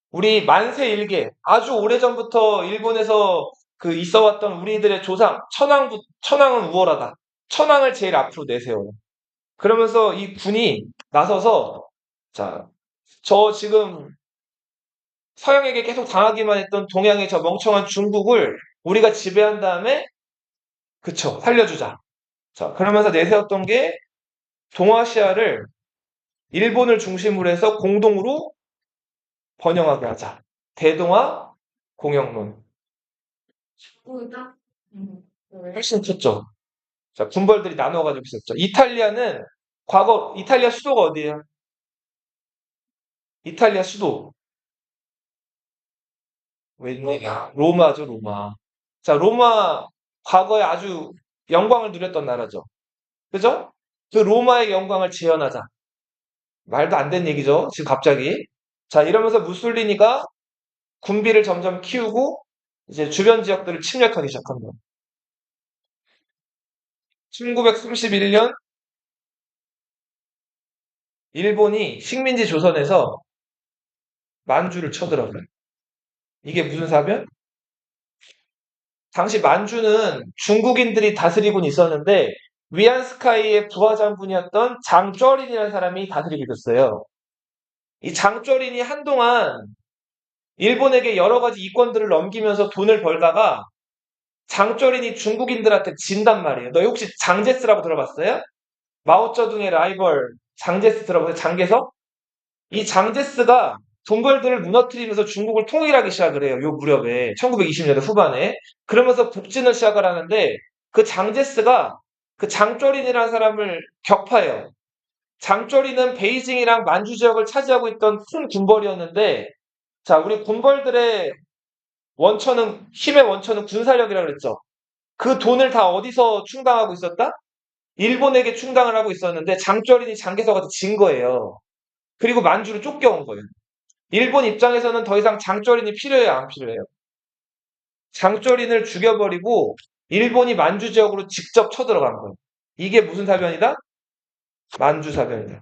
우리 만세 일개, 아주 오래전부터 일본에서 그 있어왔던 우리들의 조상, 천황은 우월하다. 천황을 제일 앞으로 내세워요. 그러면서 이 군이 나서서, 자, 저 지금 서양에게 계속 당하기만 했던 동양의 저 멍청한 중국을 우리가 지배한 다음에, 그쵸, 살려주자. 자, 그러면서 내세웠던 게 동아시아를 일본을 중심으로 해서 공동으로 번영하게 하자. 대동아 공영론. 누구다? 훨씬 컸죠. 자, 군벌들이 나눠가지고 있었죠. 이탈리아는 과거 이탈리아 수도가 어디예요? 이탈리아 수도 웬일이야? 로마죠, 로마. 자, 로마 과거에 아주 영광을 누렸던 나라죠. 그죠? 그 로마의 영광을 재현하자. 말도 안 되는 얘기죠. 지금 갑자기. 자, 이러면서 무솔리니가 군비를 점점 키우고 이제 주변 지역들을 침략하기 시작한 거예요. 1931년 일본이 식민지 조선에서 만주를 쳐들어가요. 이게 무슨 사변? 당시 만주는 중국인들이 다스리곤 있었는데 위안스카이의 부하장군이었던 장쩌린이라는 사람이 다스리게 됐어요. 이 장쩌린이 한동안 일본에게 여러 가지 이권들을 넘기면서 돈을 벌다가 장쩌린이 중국인들한테 진단 말이에요. 너 혹시 장제스라고 들어봤어요? 마오쩌둥의 라이벌 장제스 들어봤어요? 장개석? 이 장제스가 동벌들을 무너뜨리면서 중국을 통일하기 시작을 해요. 요 무렵에 1920년대 후반에. 그러면서 북진을 시작을 하는데 그 장제스가 그 장쩌린이라는 사람을 격파해요. 장쩌린은 베이징이랑 만주 지역을 차지하고 있던 큰 군벌이었는데 자, 우리 군벌들의 원천은 힘의 원천은 군사력이라고 그랬죠. 그 돈을 다 어디서 충당하고 있었다? 일본에게 충당을 하고 있었는데 장쩌린이 장개석한테 진 거예요. 그리고 만주로 쫓겨온 거예요. 일본 입장에서는 더 이상 장쩌린이 필요해요, 안 필요해요? 장쩌린을 죽여버리고 일본이 만주 지역으로 직접 쳐들어간 거예요. 이게 무슨 사변이다? 만주 사변이다.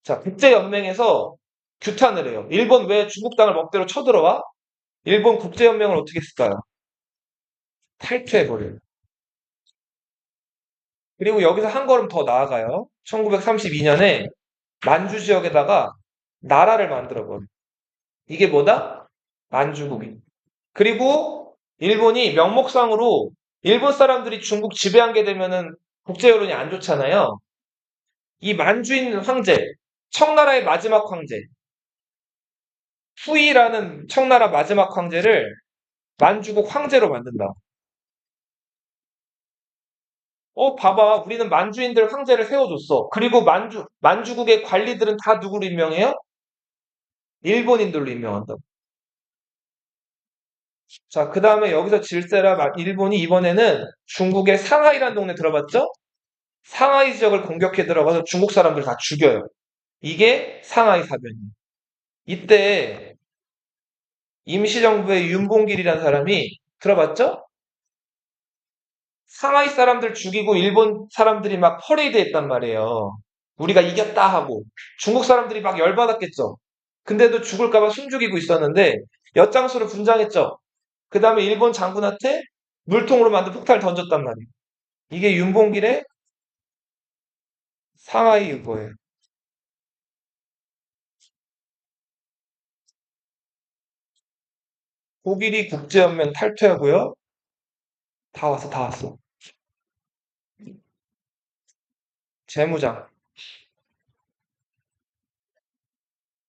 자, 국제연맹에서 규탄을 해요. 일본 왜 중국 땅을 멋대로 쳐들어와? 일본 국제연맹을 어떻게 했을까요? 탈퇴해버려요. 그리고 여기서 한 걸음 더 나아가요. 1932년에 만주 지역에다가 나라를 만들어버려요. 이게 뭐다? 만주국이. 그리고 일본이 명목상으로 일본 사람들이 중국 지배하게 되면은 국제 여론이 안 좋잖아요. 이 만주인 황제, 청나라의 마지막 황제, 후이라는 청나라 마지막 황제를 만주국 황제로 만든다. 봐봐. 우리는 만주인들 황제를 세워줬어. 그리고 만주국의 관리들은 다 누구로 임명해요? 일본인들로 임명한다. 자, 그 다음에 여기서 질세라 일본이 이번에는 중국의 상하이라는 동네 들어봤죠? 상하이 지역을 공격해 들어가서 중국 사람들 다 죽여요. 이게 상하이 사변이에요. 이때 임시정부의 윤봉길이라는 사람이 들어봤죠? 상하이 사람들 죽이고 일본 사람들이 막 퍼레이드 했단 말이에요. 우리가 이겼다 하고. 중국 사람들이 막 열받았겠죠. 근데도 죽을까봐 숨죽이고 있었는데 엿장수로 분장했죠. 그 다음에 일본 장군한테 물통으로 만든 폭탄을 던졌단 말이에요. 이게 윤봉길의 상하이 유거예요. 독일이 국제연맹 탈퇴하고요. 다 왔어, 다 왔어. 재무장.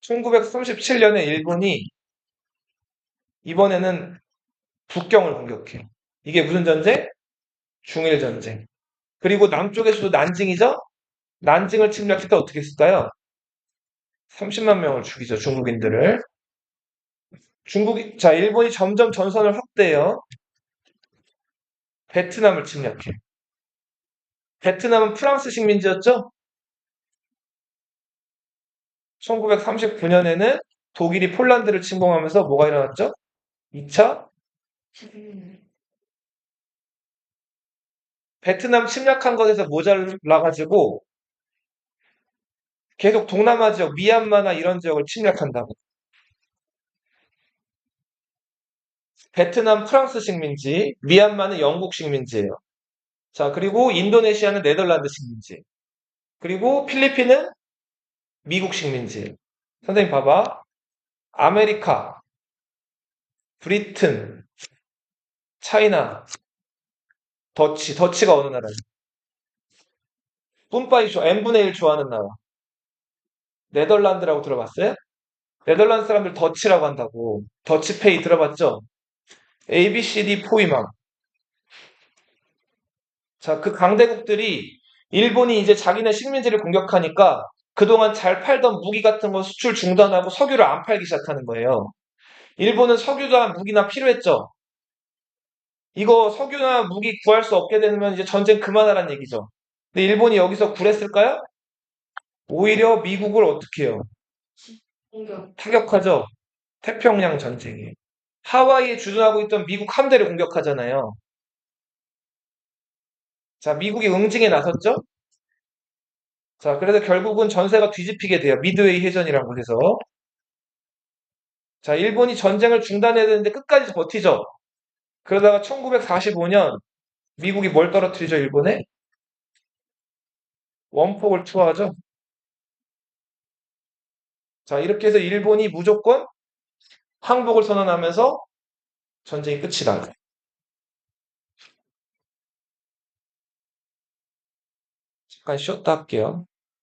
1937년에 일본이 이번에는 북경을 공격해요. 이게 무슨 전쟁? 중일전쟁. 그리고 남쪽에서도 난징이죠? 난징을 침략할 때 어떻게 했을까요? 30만 명을 죽이죠, 중국인들을. 자, 일본이 점점 전선을 확대해요. 베트남을 침략해. 베트남은 프랑스 식민지였죠? 1939년에는 독일이 폴란드를 침공하면서 뭐가 일어났죠? 2차 베트남 침략한 것에서 모자라가지고 계속 동남아 지역, 미얀마나 이런 지역을 침략한다고. 베트남 프랑스 식민지, 미얀마는 영국 식민지예요. 자, 그리고 인도네시아는 네덜란드 식민지. 그리고 필리핀은 미국 식민지. 선생님 봐봐. 아메리카, 브리튼, 차이나, 더치가 어느 나라예요? 뿜빠이 n분의 1 좋아하는 나라. 네덜란드라고 들어봤어요? 네덜란드 사람들 더치라고 한다고. 더치페이 들어봤죠? ABCD 포위망. 자, 그 강대국들이 일본이 이제 자기네 식민지를 공격하니까 그동안 잘 팔던 무기 같은 거 수출 중단하고 석유를 안 팔기 시작하는 거예요. 일본은 석유나 무기나 필요했죠. 이거 석유나 무기 구할 수 없게 되면 이제 전쟁 그만하라는 얘기죠. 근데 일본이 여기서 굴했을까요? 오히려 미국을 어떻게 해요? 공격. 타격하죠. 태평양 전쟁이. 하와이에 주둔하고 있던 미국 함대를 공격하잖아요. 자, 미국이 응징에 나섰죠? 자, 그래서 결국은 전세가 뒤집히게 돼요. 미드웨이 해전이라고 해서. 자, 일본이 전쟁을 중단해야 되는데 끝까지 버티죠. 그러다가 1945년 미국이 뭘 떨어뜨리죠, 일본에? 원폭을 투하하죠. 자, 이렇게 해서 일본이 무조건 항복을 선언하면서 전쟁이 끝이 나요. 잠깐 쉬었다 할게요.